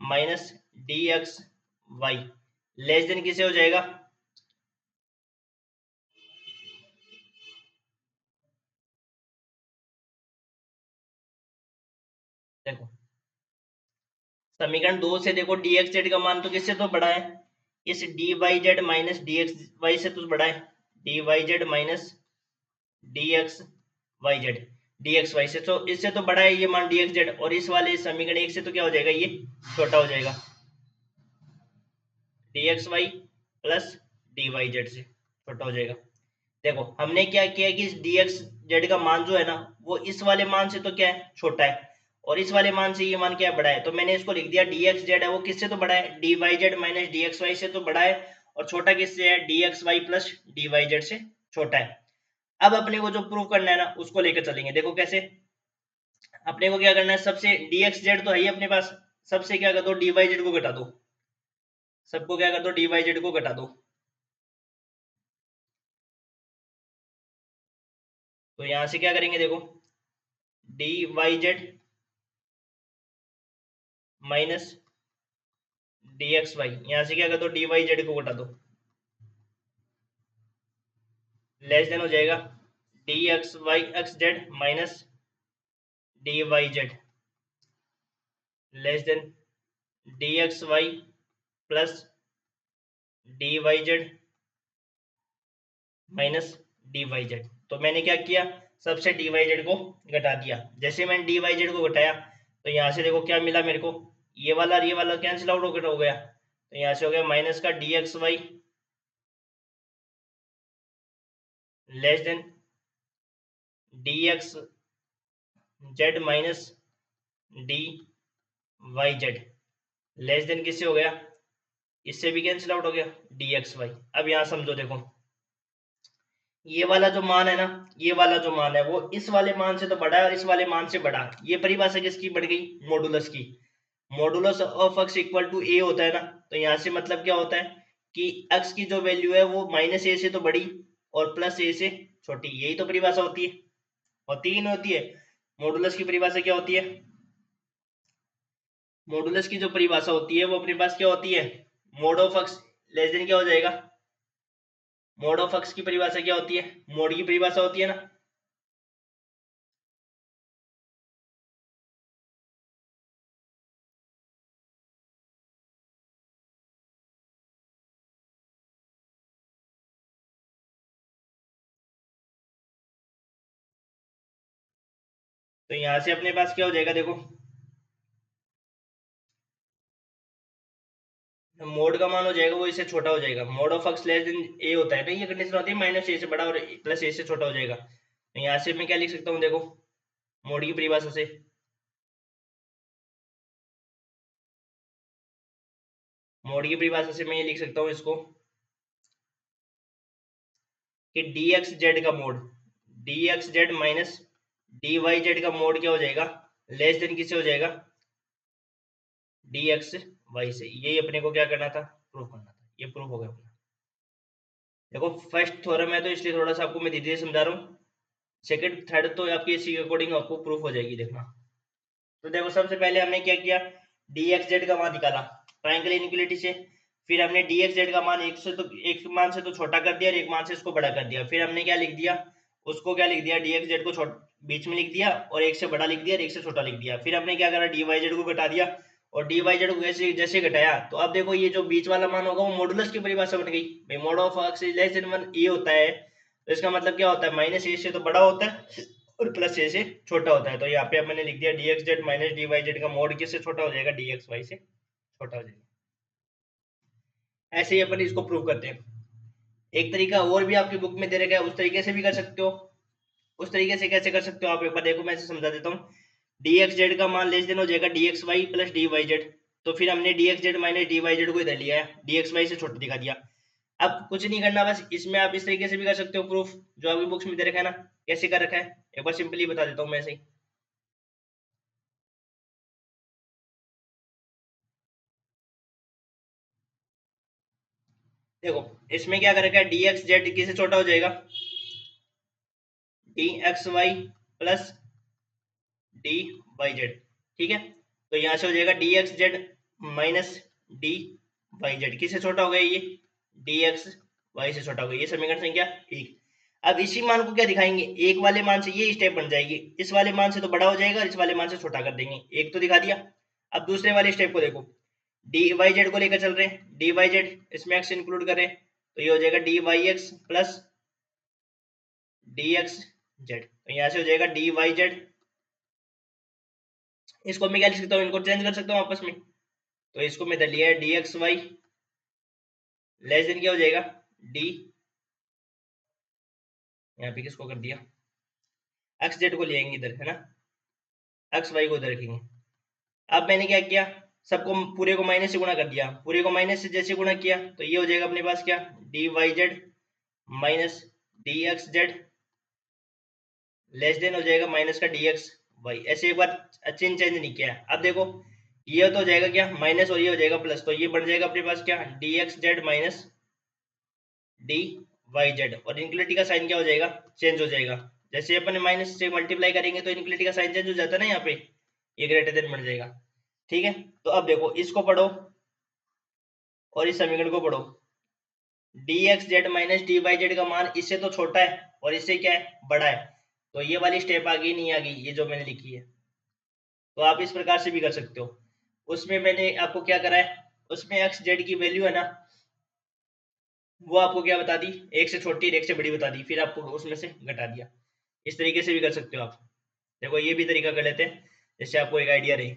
minus dxy less than किसे हो जाएगा, देखो समीकरण 2 से देखो dx जेड का मान तो किससे तो बड़ा है, इस dy Z minus dx Y से तो बड़ा है, dy Z minus dx Y Z, dx Y से तो इससे तो बड़ा है ये मान dx जेड, और इस वाले समीकरण 1 से तो क्या हो जाएगा, ये छोटा हो जाएगा, dx Y plus dy Z से छोटा हो जाएगा। देखो हमने क्या किया कि इस dx जेड का मान जो है ना वो इस वाले मान से तो क्या है, छोटा है, और इस वाले मान से ये मान क्या है, बड़ा है, तो मैंने इसको लिख दिया dx जेड है वो किससे तो बड़ा है, dy Z minus dx Y से तो बड़ा है, और छोटा किससे है, dx Y plus dy Z से छोटा है। अब अपने को जो प्रूव करना है ना उसको लेकर चलेंगे। देखो कैसे, अपने को क्या करना है, सबसे dx जेड तो है ही अपने पास, सबसे क्या कर दो, dy जेड को घटा दो, सबको क्या कर दो, dy जेड को घटा दो, तो यहां से क्या करेंगे, देखो dy Z minus dx Y, यहां से क्या कर दो, dy जेड को घटा दो, लेस देन हो जाएगा dx y x Z minus dy z, less than dx Y plus dy Z minus dy z. तो मैंने क्या किया, सबसे dy जेड को घटा दिया, जैसे मैंने dy जेड को घटाया तो यहाँ से देखो क्या मिला मेरे को, ये वाला और ये वाला कैंसिल आउट हो गया, तो यहाँ से हो गया माइनस का dx y less than dx z minus dy z, less than किससे हो गया, इससे भी कैंसिल आउट हो गया dx वाई। अब यहाँ समझो, देखो ये वाला जो मान है ना, ये वाला जो मान है वो इस वाले मान से तो बड़ा है और इस वाले मान से बड़ा, ये परिभाषा किसकी बढ़ गई, मॉडुलस की, modulus of x equal to A होता है ना, तो यहाँ से मतलब क्या होता है कि x की जो वैल्यू है वो माइनस ए से तो बड़ी और प्लस ए से छोटी, यही तो परिभाषा होती है, होती ही नहीं होती है। मॉडुलस की परिभाषा क्या होती है, मॉडुलस की जो परिभाषा होती है वो अपने पास क्या होती है, mode of x less than क्या हो जाएगा, मोड ऑफ x की परिभाषा क्या होती है, मोड की परिभाषा होती है ना, तो यहां से अपने पास क्या हो जाएगा, देखो मोड का मान हो जाएगा वो इससे छोटा हो जाएगा, mod of X less than A होता है ना, ये कंडीशन होती है माइनस ए से बड़ा और प्लस ए से छोटा हो जाएगा, तो यहाँ से मैं क्या लिख सकता हूँ, देखो मोड की परिभाषा से, मोड की परिभाषा से मैं ये लिख सकता हूँ इसको कि डी एक्स जेड का mod, d x Z minus D Y Z का मोड क्या हो जाएगा, लेस देन किससे हो जाएगा, डी एक्स वाई से। यही अपने को क्या करना था, प्रूव करना था, ये प्रूव हो गया अपना। देखो फर्स्ट थ्योरम है तो इसलिए थोड़ा सा आपको मैं धीरे धीरे समझा रहा हूँ, सेकंड थर्ड तो आपकी इसी के अकॉर्डिंग आपको प्रूफ हो जाएगी, देखना। तो देखो सबसे पहले हमने क्या किया, dx जेड का मान निकाला ट्रायंगल इनइक्वालिटी से, फिर हमने dx जेड का मान एक मान से तो छोटा कर दिया और एक मान से इसको बड़ा कर दिया, फिर हमने क्या लिख दिया, उसको क्या लिख दिया, dx जेड को बीच में लिख दिया और एक से बड़ा लिख दिया और एक से छोटा लिख दिया, फिर हमने क्या करा, dy जेड को घटा दिया, और dy जेड को जैसे जैसे घटाया तो अब देखो ये जो बीच वाला मान होगा वो मॉडुलस की परिभाषा बन गई भाई, mod of x is less than 1 ये होता है, तो इसका मतलब क्या होता है, माइनस ए से तो बड़ा होता है और प्लस ए से छोटा होता है, तो यहाँ पे मैंने लिख दिया dx z minus dy Z का मोड किससे छोटा हो जाएगा, dx वाई से छोटा हो जाएगा। ऐसे ही अपन इसको प्रूव करते हैं। एक तरीका और भी आपकी बुक में दे रखा है, उस तरीके से भी कर सकते हो। उस तरीके से कैसे कर सकते हो आप, एक बार देखो मैं इसे समझा देता हूँ। dx जेड का मान लेस देन हो जाएगा dx Y plus dy z, तो फिर हमने dx z minus dy z को इधर लिया है, dx वाई से छोटा दिखा दिया। अब कुछ नहीं करना, बस इसमें आप इस तरीके से भी कर सकते हो प्रूफ, जो आपकी बुक्स में दे रखा है ना, कैसे कर रखा है एक बार सिंपली बता देता हूँ मैं ऐसे ही। देखो इसमें क्या कर रखा है, dx जेड किससे छोटा हो जाएगा, D x y plus D Y z, ठीक है, तो यहां से हो जाएगा D x Z minus D Y z, किससे छोटा हो गया ये, डी एक्स वाई से छोटा हो गया, ये समीकरण संख्या 1। अब इसी मान को क्या दिखाएंगे, एक वाले मान से ये स्टेप बन जाएगी, इस वाले मान से तो बड़ा हो जाएगा और इस वाले मान से छोटा कर देंगे, एक तो दिखा दिया। अब दूसरे वाले स्टेप को देखो, डी वाई जेड को लेकर चल रहे हैं, डी वाई जेड इसमें एक्स इंक्लूड करें तो ये हो जाएगा d Y x plus D x z, तो यहाँ से हो जाएगा डी वाई जेड। इसको मैं क्या लिख सकता हूँ, इनको चेंज कर सकता हूँ आपस में, तो इसको मैं इधर लिया है D x Y less than क्या हो जाएगा डी, यहाँ पे किसको कर दिया एक्स जेड को लेंगे इधर, है ना, एक्स वाई को इधर रखेंगे। अब मैंने क्या किया, सबको पूरे को माइनस से गुणा कर दिया, पूरे को माइनस से जैसे गुणा किया तो ये हो जाएगा अपने पास क्या d Y Z minus D x Z less than हो जाएगा माइनस का डी एक्स वाई, ऐसे एक बार चिन्ह चेंज नहीं किया। अब देखो ये तो हो जाएगा क्या माइनस और ये हो जाएगा प्लस, तो ये बन जाएगा अपने पास क्या d x Z minus D Y z, और इनक्लिटी का साइन क्या हो जाएगा चेंज हो जाएगा, जैसे अपन माइनस से मल्टीप्लाई करेंगे तो इनक्लिटी का साइन चेंज हो जाता है ना, यहाँ पे ये ग्रेटर देन बन जाएगा। ठीक है, तो अब देखो इसको पढ़ो और इस समीकरण को पढ़ो, d x Z minus D Y Z का मान इससे तो छोटा है और इससे क्या है बड़ा है, तो ये वाली स्टेप आ गई नहीं आ गई, ये जो मैंने लिखी है। तो आप इस प्रकार से भी कर सकते हो। उसमें मैंने आपको क्या करा है, उसमें एक्स जेड की वैल्यू है ना, वो आपको क्या बता दी, एक से छोटी और एक से बड़ी बता दी, फिर आपको उसमें से घटा दिया। इस तरीके से भी कर सकते हो आप। देखो ये भी तरीका कर लेते हैं, जिससे आपको एक आइडिया रहे।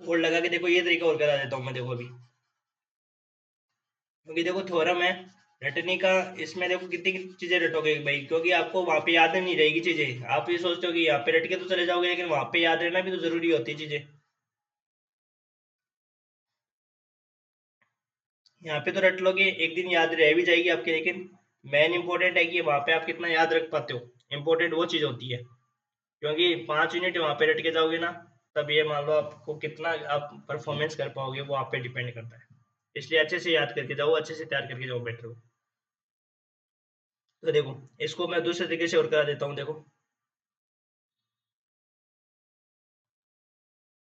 और लगा के देखो, ये तरीका और करा देता हूँ मैं, देखो अभी, क्योंकि देखो थ्योरम है रटने का, इसमें देखो कितनी कितनी चीजें रटोगे भाई, क्योंकि आपको वहां पे याद नहीं रहेगी चीजें, आप ये सोचते हो कि यहाँ पे रट के तो चले जाओगे, लेकिन वहां पे याद रहना भी तो जरूरी होती है चीजें। यहाँ पे तो रट लोगे एक दिन याद रह भी जाएगी आपके, लेकिन मेन इंपॉर्टेंट है कि वहां पे आप कितना याद रख पाते हो, इंपॉर्टेंट वो चीज होती है। क्योंकि 5 यूनिट वहां पे रट के जाओगे ना, तब ये मान लो आपको कितना आप परफॉर्मेंस कर पाओगे, वो आप पे डिपेंड करता है। इसलिए अच्छे से याद करके जाओ, अच्छे से तैयार करके जाओ, बेटर हो। तो देखो इसको मैं दूसरे तरीके से और करा देता हूँ, देखो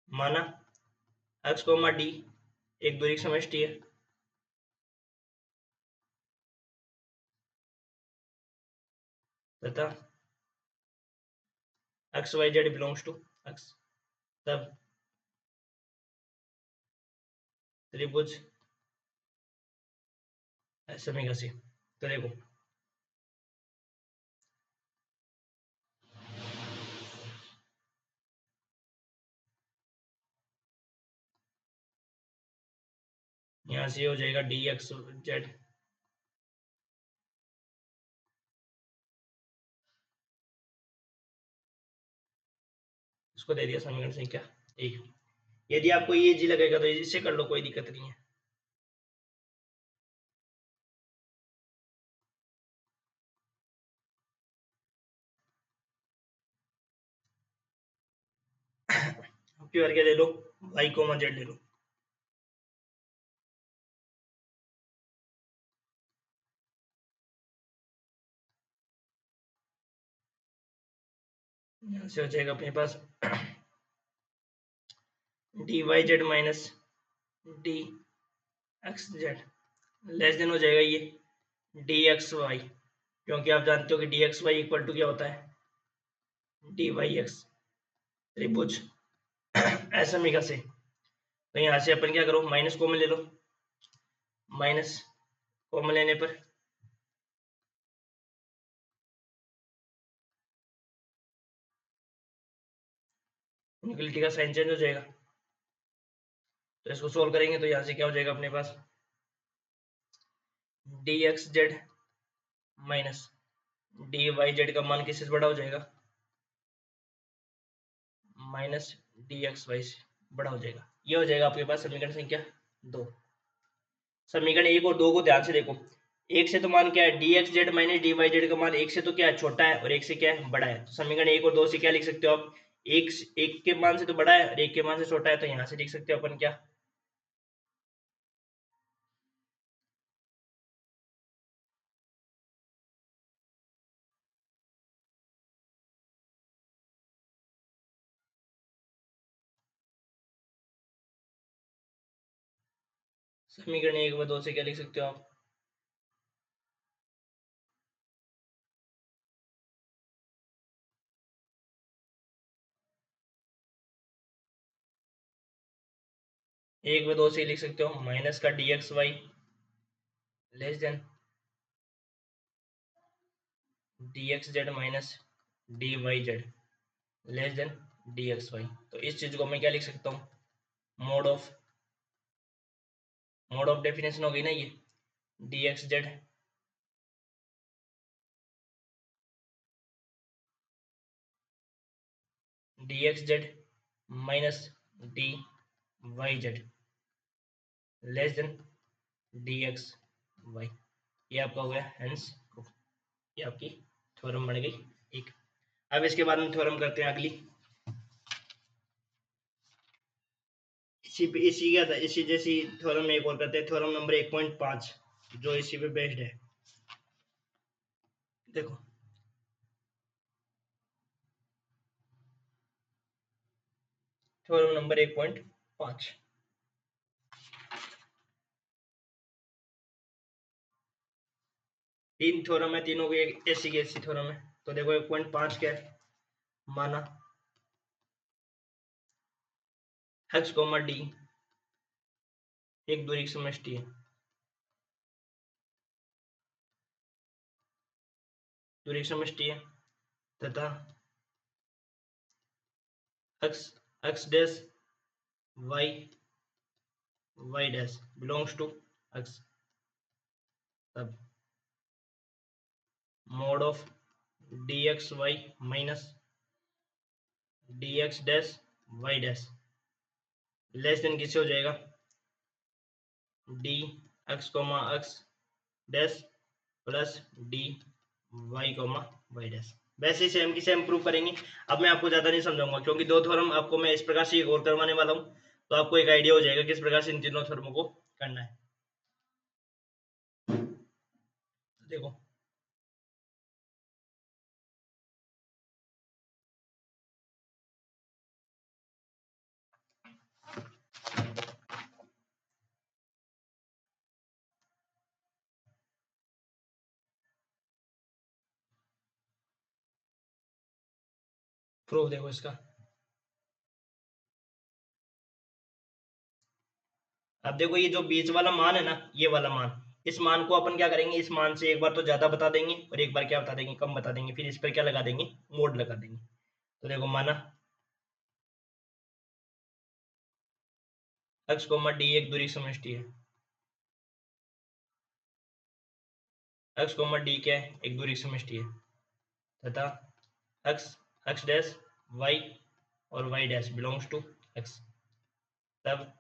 माना एक्स कोमा डी एक दूरी की समष्टि है, तथा x Y Z belongs to x, तब त्रिभुज समीकरण से। तो देखो यहाँ से हो जाएगा डी एक्स जेड, इसको दे दिया समीकरण संख्या एक। यदि आपको ये जी लगेगा तो इससे कर लो, कोई दिक्कत नहीं है। प्योर के ले लो, वाई कोमा जेड ले लो, यहाँ से हो जाएगा अपने पास D Y Z minus D x Z less than हो जाएगा ये डी एक्स वाई, क्योंकि आप जानते हो कि D x Y equal to क्या होता है डी वाई एक्स, त्रिभुज असमीका से। तो यहाँ से अपन क्या करो, माइनस कॉमन ले लो, माइनस कॉमन लेने पर इनक्वलिटी का साइन चेंज हो जाएगा। तो इसको सोल्व करेंगे तो यहाँ से क्या हो जाएगा अपने पास D x Z minus D Y Z का मान किससे बड़ा हो जाएगा माइनस डी एक्स वाई से बड़ा हो जाएगा। ये हो जाएगा आपके पास समीकरण संख्या 2। समीकरण 1 और 2 को ध्यान से देखो, एक से तो मान क्या है, D x Z minus D Y Z का मान एक से तो क्या है, छोटा है, और एक से क्या है, बड़ा है। तो समीकरण एक और दो से क्या लिख सकते हो आप, एक एक के मान से तो बड़ा है और एक के मान से छोटा है, तो यहाँ से लिख सकते हो अपन क्या, समीकरण एक व दो से क्या लिख सकते हो आप, एक व दो से लिख सकते हो माइनस का d x Y less than D x Z minus D Y z less than D x y. तो इस चीज को मैं क्या लिख सकता हूँ, मोड ऑफ डेफिनेशन हो गई ना ये, d x z d x Z minus D Y z less than D x y. ये आपका हो गया हेंस प्रूफ, ये आपकी थ्योरम बन गई एक। अब इसके बाद में थ्योरम करते हैं अगली, इसी पे इसी क्या था, इसी जैसी थ्योरम में एक और करते हैं, थ्योरम नंबर 1.5 जो इसी पे बेस्ड है। देखो थ्योरम नंबर 1.5, तीन थ्योरम है, तीनों की ऐसी की ऐसी थ्योरम है। तो देखो 1.5 क्या है, माना x कोमा डी एक दूरी की समष्टि है, दूरी की समष्टि है, तथा x x dash y y dash belongs to x, तब mod of d x Y minus D x dash Y dash less than किससे हो जाएगा, D x comma x dash plus D y comma y dash. वैसे ही same की same prove करेंगे। अब मैं आपको ज्यादा नहीं समझाऊंगा क्योंकि दो थ्योरम आपको मैं इस प्रकार से एक और करवाने वाला हूँ, तो आपको एक आइडिया हो जाएगा किस प्रकार से इन तीनों थ्योरमों को करना है। देखो प्रूफ, देखो इसका, अब देखो ये जो बीच वाला मान है ना, ये वाला मान, इस मान को अपन क्या करेंगे, इस मान से एक बार तो ज्यादा बता देंगे और एक बार क्या बता देंगे, कम बता देंगे, फिर इस पर क्या लगा देंगे, मोड लगा देंगे। तो देखो माना x कोमा डी एक दूरी समष्टि है, x कोमा डी क्या है, एक दूरी समष्टि है, तथा x x डैश y और y dash belongs to x, तब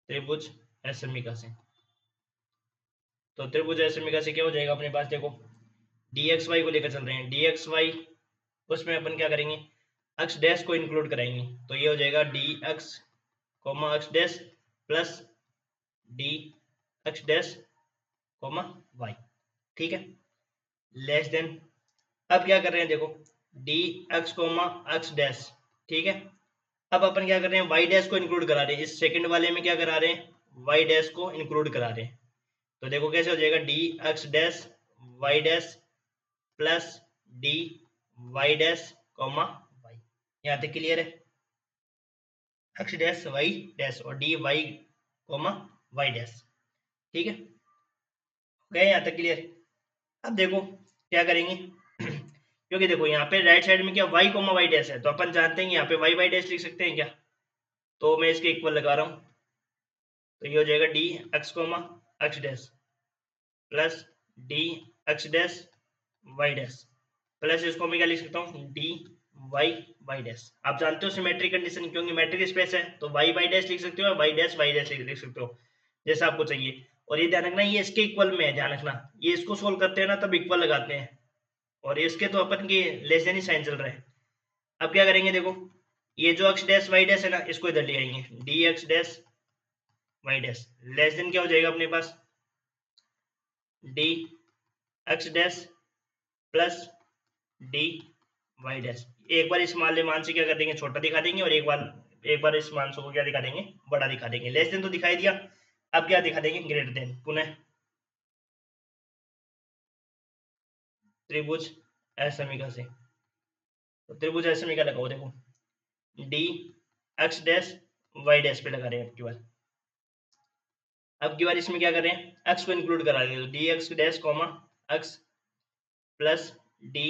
त्रिभुज असमिका से, तो त्रिभुज असमिका से क्या हो जाएगा अपने पास, देखो डी एक्स वाई को लेकर चल रहे हैं, डी एक्स वाई उसमें अपन क्या करेंगे, एक्स डैश को इंक्लूड कराएंगे, तो ये हो जाएगा D x comma x dash plus D x dash comma Y, ठीक है, लेस देन, अब क्या कर रहे हैं देखो, d x comma x dash, ठीक है, अब अपन क्या कर रहे हैं, वाई डैश को इंक्लूड करा रहे हैं, इस सेकंड वाले में क्या करा रहे हैं, वाई डैश को इंक्लूड करा रहे हैं। तो देखो कैसे हो जाएगा, D x dash Y dash plus D Y dash comma y, यहाँ तक क्लियर है, एक्स डैश वाई डैश और d y comma y dash, ठीक है, गए यहाँ तक क्लियर। अब देखो क्या करेंगे क्योंकि देखो यहाँ पे राइट साइड में क्या वाई कोमा वाई डैश है, तो अपन जानते हैं यहाँ पे वाई वाई डैश लिख सकते हैं क्या, तो मैं इसके इक्वल लगा रहा हूँ, तो ये हो जाएगा D x comma x dash plus D x dash Y dash plus इसको मैं क्या लिख सकता हूँ, डी वाई वाई डैश। आप जानते हो सिमेट्रिक कंडीशन, क्योंकि मैट्रिक स्पेस है तो वाई वाई डैश लिख सकते हो, वाई डैश लिख सकते हो जैसा आपको चाहिए। और ये ध्यान रखना ये इसके इक्वल में है, ध्यान रखना ये इसको सोल्व करते हैं ना तब इक्वल लगाते हैं, और इसके तो अपन के लेस देन ही साइन चल रहा है। अब क्या करेंगे देखो, ये जो एक्स डैश वाई डैश है ना इसको इधर ले आएंगे, D x dash Y dash less than क्या हो जाएगा अपने पास, D x dash plus D Y dash. एक बार इस मान मान से क्या कर देंगे, छोटा दिखा देंगे, और एक बार इस मान को क्या दिखा देंगे, बड़ा दिखा देंगे। लेस देन तो दिखाई दिया, अब क्या दिखा देंगे, ग्रेटर देन। पुनः त्रिभुज असमीका से, तो त्रिभुज असमीका लगाओ, देखो d x dash Y dash पे लगा रहे हैं। अब की बार इसमें क्या कर रहे हैं, एक्स को इंक्लूड करा देंगे, तो D x dash comma x plus D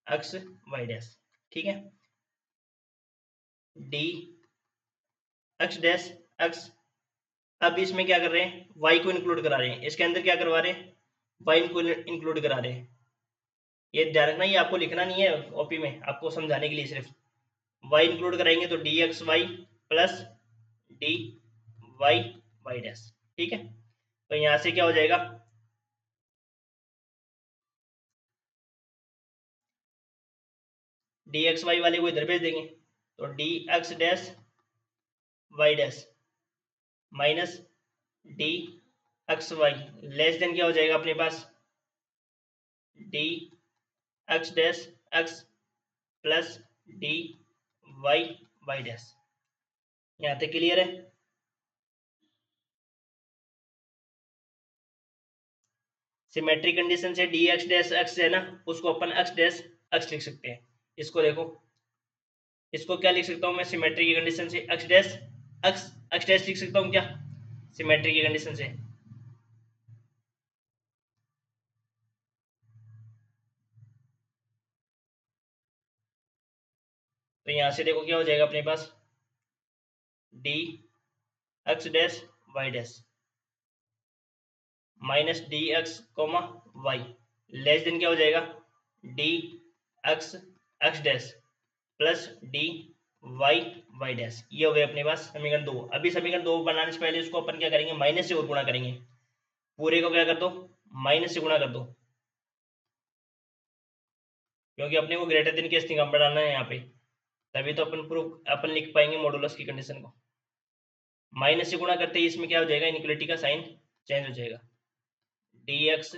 x y dash. ठीक है, डी एक्स डैश एक्स। अब इसमें क्या कर रहे हैं, वाई को इंक्लूड करा रहे हैं, इसके अंदर क्या करवा रहे हैं, वाई को इंक्लूड करा रहे हैं। ये ध्यान रखना, ये आपको लिखना नहीं है ओपी में, आपको समझाने के लिए सिर्फ वाई इंक्लूड कराएंगे, तो D x y plus D Y Y dash. ठीक है, तो यहां से क्या हो जाएगा, डी एक्स वाई वाले को इधर भेज देंगे, तो D x dash Y dash minus D x Y less than क्या हो जाएगा अपने पास, D x dash X plus D Y Y dash. यहाँ तक क्लियर है। सिमेट्रिक कंडीशन से डी एक्स डैश एक्स है ना, उसको अपन एक्स डैश एक्स लिख सकते हैं। इसको देखो, इसको क्या लिख सकता हूँ मैं, सिमेट्री की कंडीशन से x dash x x dash लिख सकता हूँ क्या, सिमेट्री की कंडीशन से। तो यहां से देखो क्या हो जाएगा अपने पास, D x dash Y dash minus D x comma Y less than क्या हो जाएगा, D x x dash plus D Y Y dash. ये हो गया अपने पास समीकरण 2। अभी समीकरण 2 बनाने से पहले इसको अपन क्या करेंगे, माइनस से और गुणा करेंगे, पूरे को क्या कर दो, माइनस से गुणा कर दो, क्योंकि अपने को ग्रेटर देन के स्थिरांक बढ़ाना है यहाँ पे, तभी तो अपन प्रूफ अपन लिख पाएंगे मॉडुलस की कंडीशन को। माइनस से गुणा करते ही इसमें क्या हो जाएगा, इनइक्वालिटी का साइन चेंज हो जाएगा, D x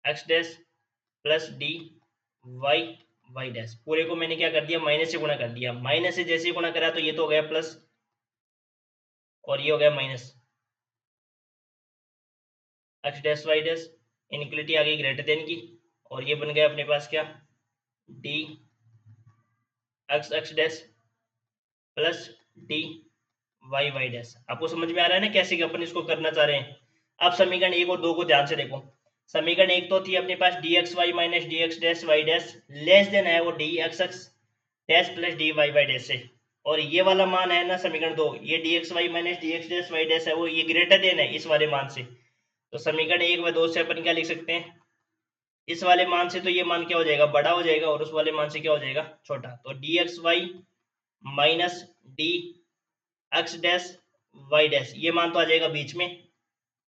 x dash plus D Y Y dash. पूरे को मैंने क्या कर दिया, माइनस से गुणा कर दिया, माइनस से जैसे ही गुणा करा तो ये तो हो गया प्लस, और ये हो गया minus X dash Y dash, inequality आ गई ग्रेटर देन की, और ये बन गया अपने पास क्या, d x x dash plus D Y Y dash. आपको समझ में आ रहा है ना कैसे कि अपन इसको करना चाह रहे हैं। अब समीकरण 1 और 2 को ध्यान से देखो। समीकरण 1 तो थी अपने पास D x Y minus D x dash Y dash less than है वो D x x dash plus D Y Y dash से, और ये वाला मान है ना समीकरण 2, ये d x Y minus D x dash Y dash है वो, ये ग्रेटर देन है इस वाले मान से। तो समीकरण 1 व 2 से अपन क्या लिख सकते हैं, इस वाले मान से तो ये मान क्या हो जाएगा, बड़ा हो जाएगा, और उस वाले मान से क्या हो जाएगा, छोटा। तो D x Y minus D x dash Y dash ये मान तो आ जाएगा बीच में,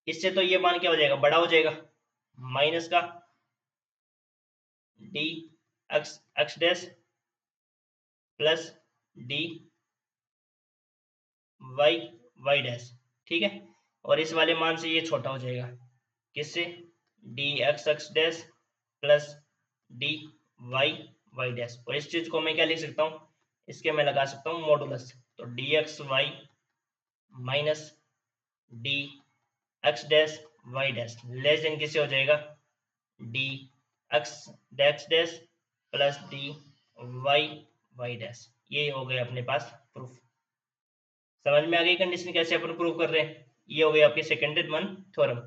इससे तो ये मान क्या हो जाएगा, बड़ा हो जाएगा, माइनस का d x x dash plus D Y Y dash. ठीक है, और इस वाले मान से ये छोटा हो जाएगा, किससे, d x x dash plus D Y Y dash. और इस चीज को मैं क्या लिख सकता हूँ, इसके मैं लगा सकता हूँ मॉडुलस, तो D x Y minus D x dash Y dash less than किससे हो जाएगा, D x dash dash plus D Y Y dash. ये हो गया अपने पास प्रूफ। समझ में आ गई कंडीशन कैसे अपन प्रूव कर रहे हैं। ये हो गया आपके सेकेंडेड वन थ्योरम।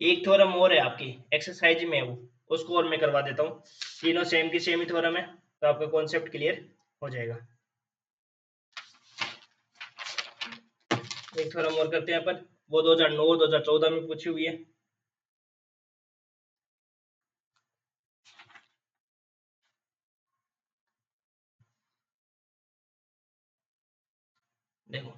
एक थ्योरम और है आपकी एक्सरसाइज में है वो, उसको और मैं करवा देता हूँ। तीनों सेम की सेम ही थ्योरम है, तो आपका कॉन्सेप्ट क्लियर हो जाएगा। एक थ्योरम और करते हैं अपन, वो 2009 2014 में पूछी हुई है। देखो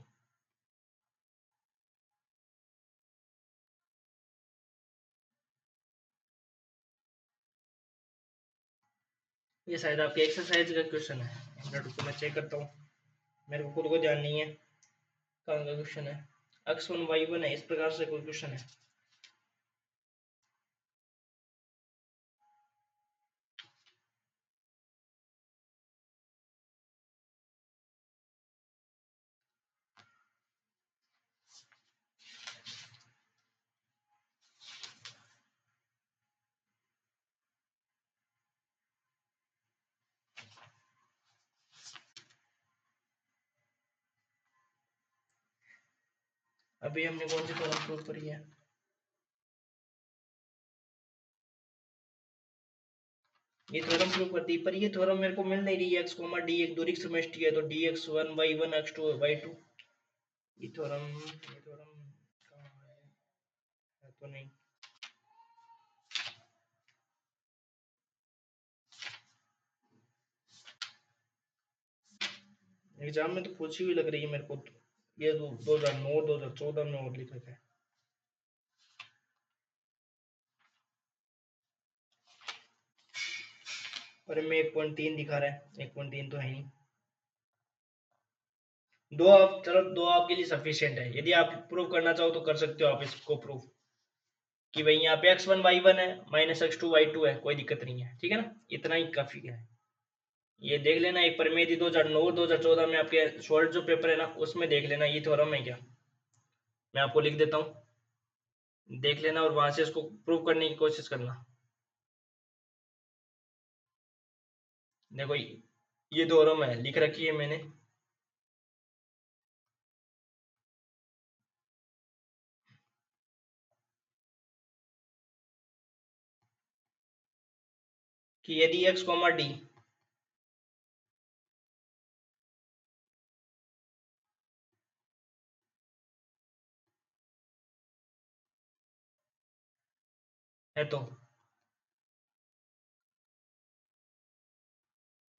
ये शायद आपके एक्सरसाइज का क्वेश्चन है। एक मिनट रुको, मैं चेक करता हूँ, मेरे को खुद को ध्यान नहीं है कहाँ का क्वेश्चन है। x1 y1 है, इस प्रकार से कोई क्वेश्चन है। अभी हमने कौन सी थ्योरम प्रूव करी है? ये थ्योरम प्रूव कर दी, पर ये थ्योरम मेरे को मिल नहीं रही है। x कोमा डी एक दूरी समष्टि है, तो dx1 y1 x2 y2। ये थ्योरम कहाँ है तो नहीं। एग्जाम में तो पूछी हुई लग रही है मेरे को तो। ये 2009 2014 में और लिखा है। और में 1.3 दिखा रहा है, 1.3 तो है नहीं। दो आप, चलो दो आपके लिए सफिशियंट है। यदि आप प्रूव करना चाहो तो कर सकते हो आप इसको प्रूव कि भाई यहाँ पे x1 y1 है माइनस x2 y2 है, कोई दिक्कत नहीं है, ठीक है ना, इतना ही काफी है। ये देख लेना, एक परिमेय 2009 2014 में आपके शॉर्ट जो पेपर है ना, उसमें देख लेना ये थ्योरम है क्या। मैं आपको लिख देता हूँ, देख लेना और वहां से इसको प्रूव करने की कोशिश करना। देखो ये थ्योरम है, लिख रखी है मैंने। कि यदि x कोमा डी है तो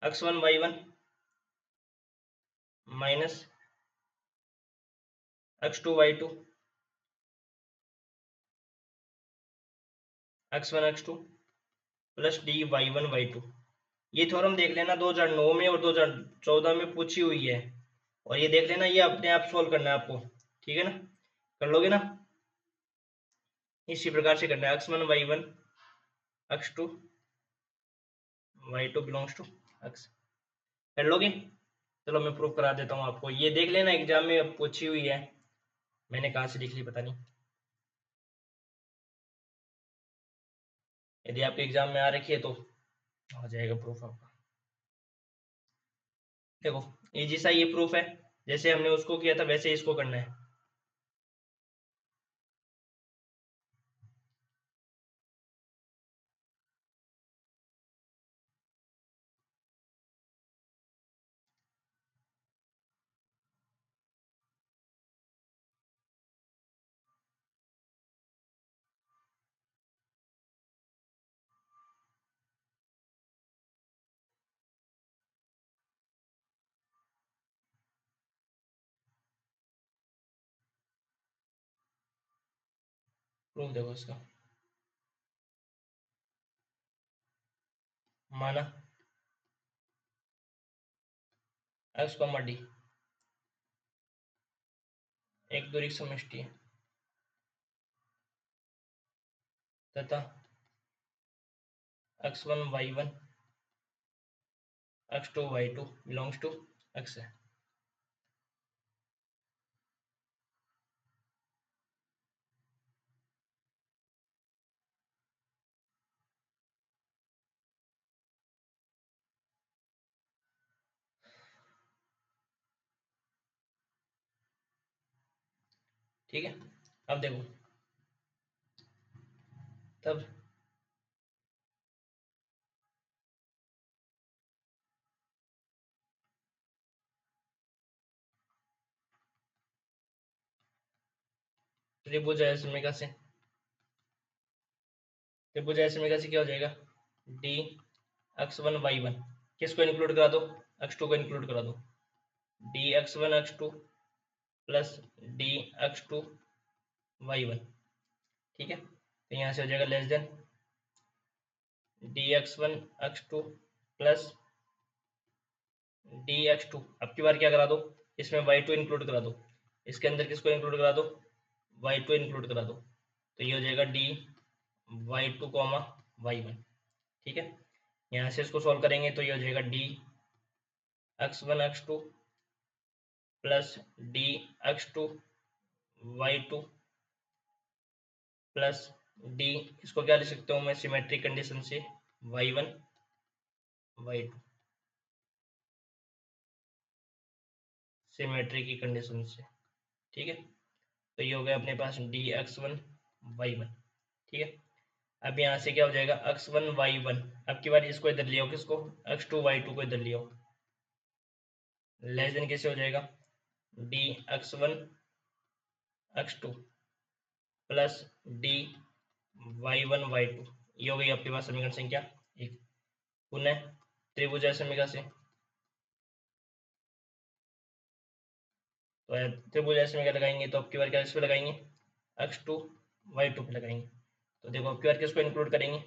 x1 y1 minus x2 y2 x1 x2 plus dy1 y2। ये थ्योरम देख लेना 2009 में और 2014 में पूछी हुई है। और ये देख लेना, ये अपने आप सोल्व करना है आपको, ठीक है ना, कर लोगे ना। इसी प्रकार से करना है, x1 y1 x2 y2 belongs to x, कर लोगे। चलो मैं प्रूफ करा देता हूँ आपको, ये देख लेना एग्जाम में पूछी हुई है। मैंने कहाँ से लिख ली पता नहीं। यदि आपके एग्जाम में आ रखी है तो हो जाएगा प्रूफ आपका। देखो इजी सा ये प्रूफ है, जैसे हमने उसको किया था वैसे इसको करना है। प्रूफ देखो इसका, माना x कॉमा डी एक दूरी समष्टि है तथा x1 y1 x2 y2 belongs to x है। ठीक है, अब देखो तब त्रिभुज असमिका से, त्रिभुज असमिका से क्या हो जाएगा, डी x1 y1 किसको इंक्लूड करा दो, x2 को इंक्लूड करा दो, D x1 x2 plus D x2 y1। ठीक है, तो यहाँ से हो जाएगा less than d x1 x2 plus D x two. अब की बार क्या करा दो, इसमें वाई टू इंक्लूड करा दो, इसके अंदर किसको इंक्लूड करा दो, वाई टू इंक्लूड करा दो, तो ये हो जाएगा d y two comma y one. ठीक है, यहाँ से इसको सॉल्व करेंगे तो ये हो जाएगा D x one x two plus D x two Y two plus D, इसको क्या लिख सकता हूँ मैं सिमेट्रिक कंडीशन से, Y one Y two, symmetry की कंडीशन से। ठीक है, तो ये हो गया अपने पास D x one Y one. ठीक है, अब यहाँ से क्या हो जाएगा एक्स वन वाई वन। अब की बार इसको इधर लिया हो, किसको, एक्स टू वाई टू को इधर लिया हो, लेस देन कैसे हो जाएगा D x one x two plus D y one Y two. ये हो गई आपके पास समीकरण संख्या एक। पुनः त्रिभुज समीकरण से, तो त्रिभुज समीकरण लगाएंगे तो आपकी बार क्या इस पे लगाएंगे, एक्स टू वाई टू पे लगाएंगे। तो देखो आपकी बार किसको इंक्लूड करेंगे,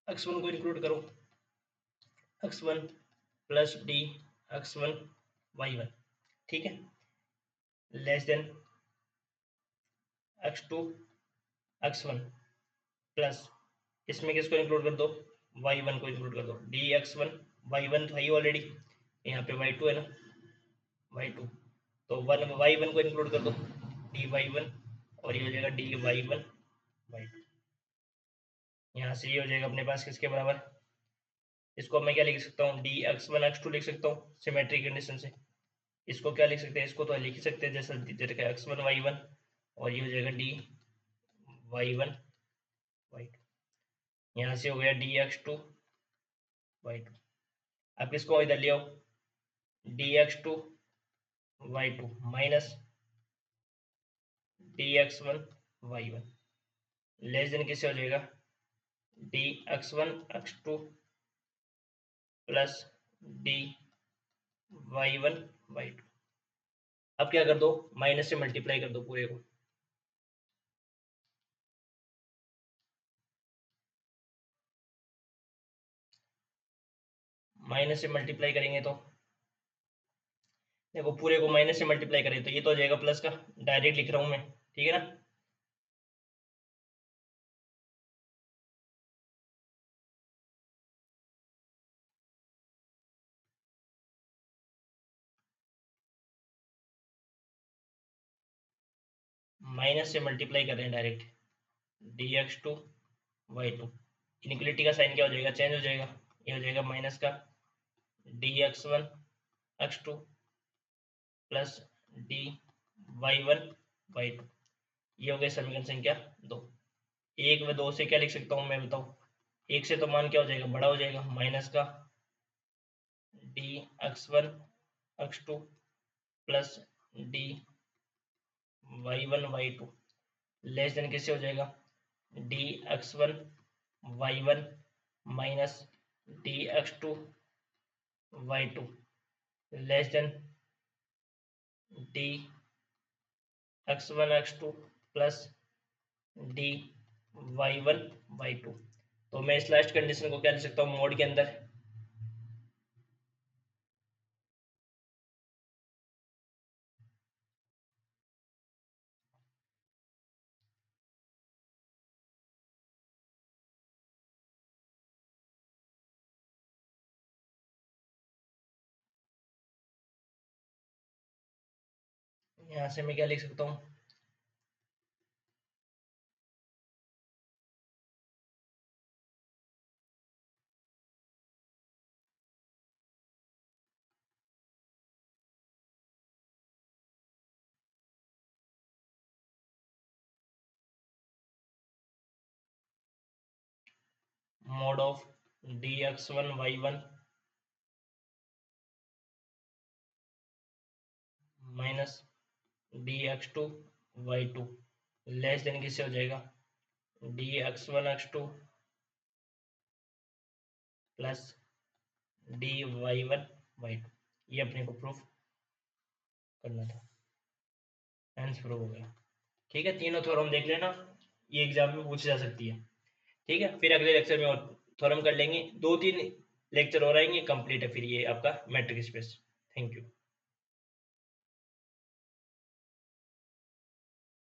एक्स वन को इंक्लूड करो, x one plus D x one Y one. ठीक है, less than x two x one plus, इसमें किसको इंक्लूड कर दो, वाई वन को इंक्लूड कर दो, d x one Y one तो है ही ऑलरेडी, यहाँ पे वाई टू है ना, वाई टू, तो वन वाई वन को इंक्लूड कर दो, डी वाई वन, और ये हो जाएगा d y one Y two. यहाँ से ये हो जाएगा अपने पास किसके बराबर, इसको मैं क्या लिख सकता हूँ, d x one x two लिख सकता हूँ सिमेट्रिक कंडीशन से। इसको क्या लिख सकते हैं, इसको तो लिख ही सकते हैं जैसा दे रखा है एक्स वन वाई वन, और ये हो जाएगा d y one Y two. यहाँ से हो गया d x two Y two. अब किसको इधर ले आओ, d x two Y two minus D x one Y one, less than किससे हो जाएगा, D x one x two plus D y one Y two. अब क्या कर दो, माइनस से मल्टीप्लाई कर दो पूरे को, माइनस से मल्टीप्लाई करेंगे तो देखो पूरे को माइनस से मल्टीप्लाई करें तो ये तो हो जाएगा प्लस का, डायरेक्ट लिख रहा हूं मैं, ठीक है ना। माइनस से मल्टीप्लाई कर रहे हैं direct, d x two Y two, inequality का साइन क्या हो जाएगा, चेंज हो जाएगा, ये हो जाएगा माइनस का d x one x two plus D y one Y two. ये हो गया समीकरण संख्या दो। एक व दो से क्या लिख सकता हूँ मैं बताओ, एक से तो मान क्या हो जाएगा, बड़ा हो जाएगा, माइनस का d x one x two plus D y one Y two, less than किससे हो जाएगा, D x one Y one minus D x two Y two, less than D x one x two plus D y one Y two. तो मैं इस last condition को क्या लिख सकता हूँ मोड के अंदर, यहाँ से मैं क्या लिख सकता हूँ, mod of d x one Y one minus D x two Y two, less than किससे हो जाएगा, D x one x two plus D y one Y two. ये अपने को प्रूफ करना था, आंसर प्रूफ हो गया। ठीक है, तीनों थ्योरम देख लेना, ये एग्जाम में पूछी जा सकती है। ठीक है, फिर अगले लेक्चर में और थ्योरम कर लेंगे, दो तीन लेक्चर और आएंगे, कंप्लीट है फिर ये आपका मैट्रिक स्पेस। Thank you.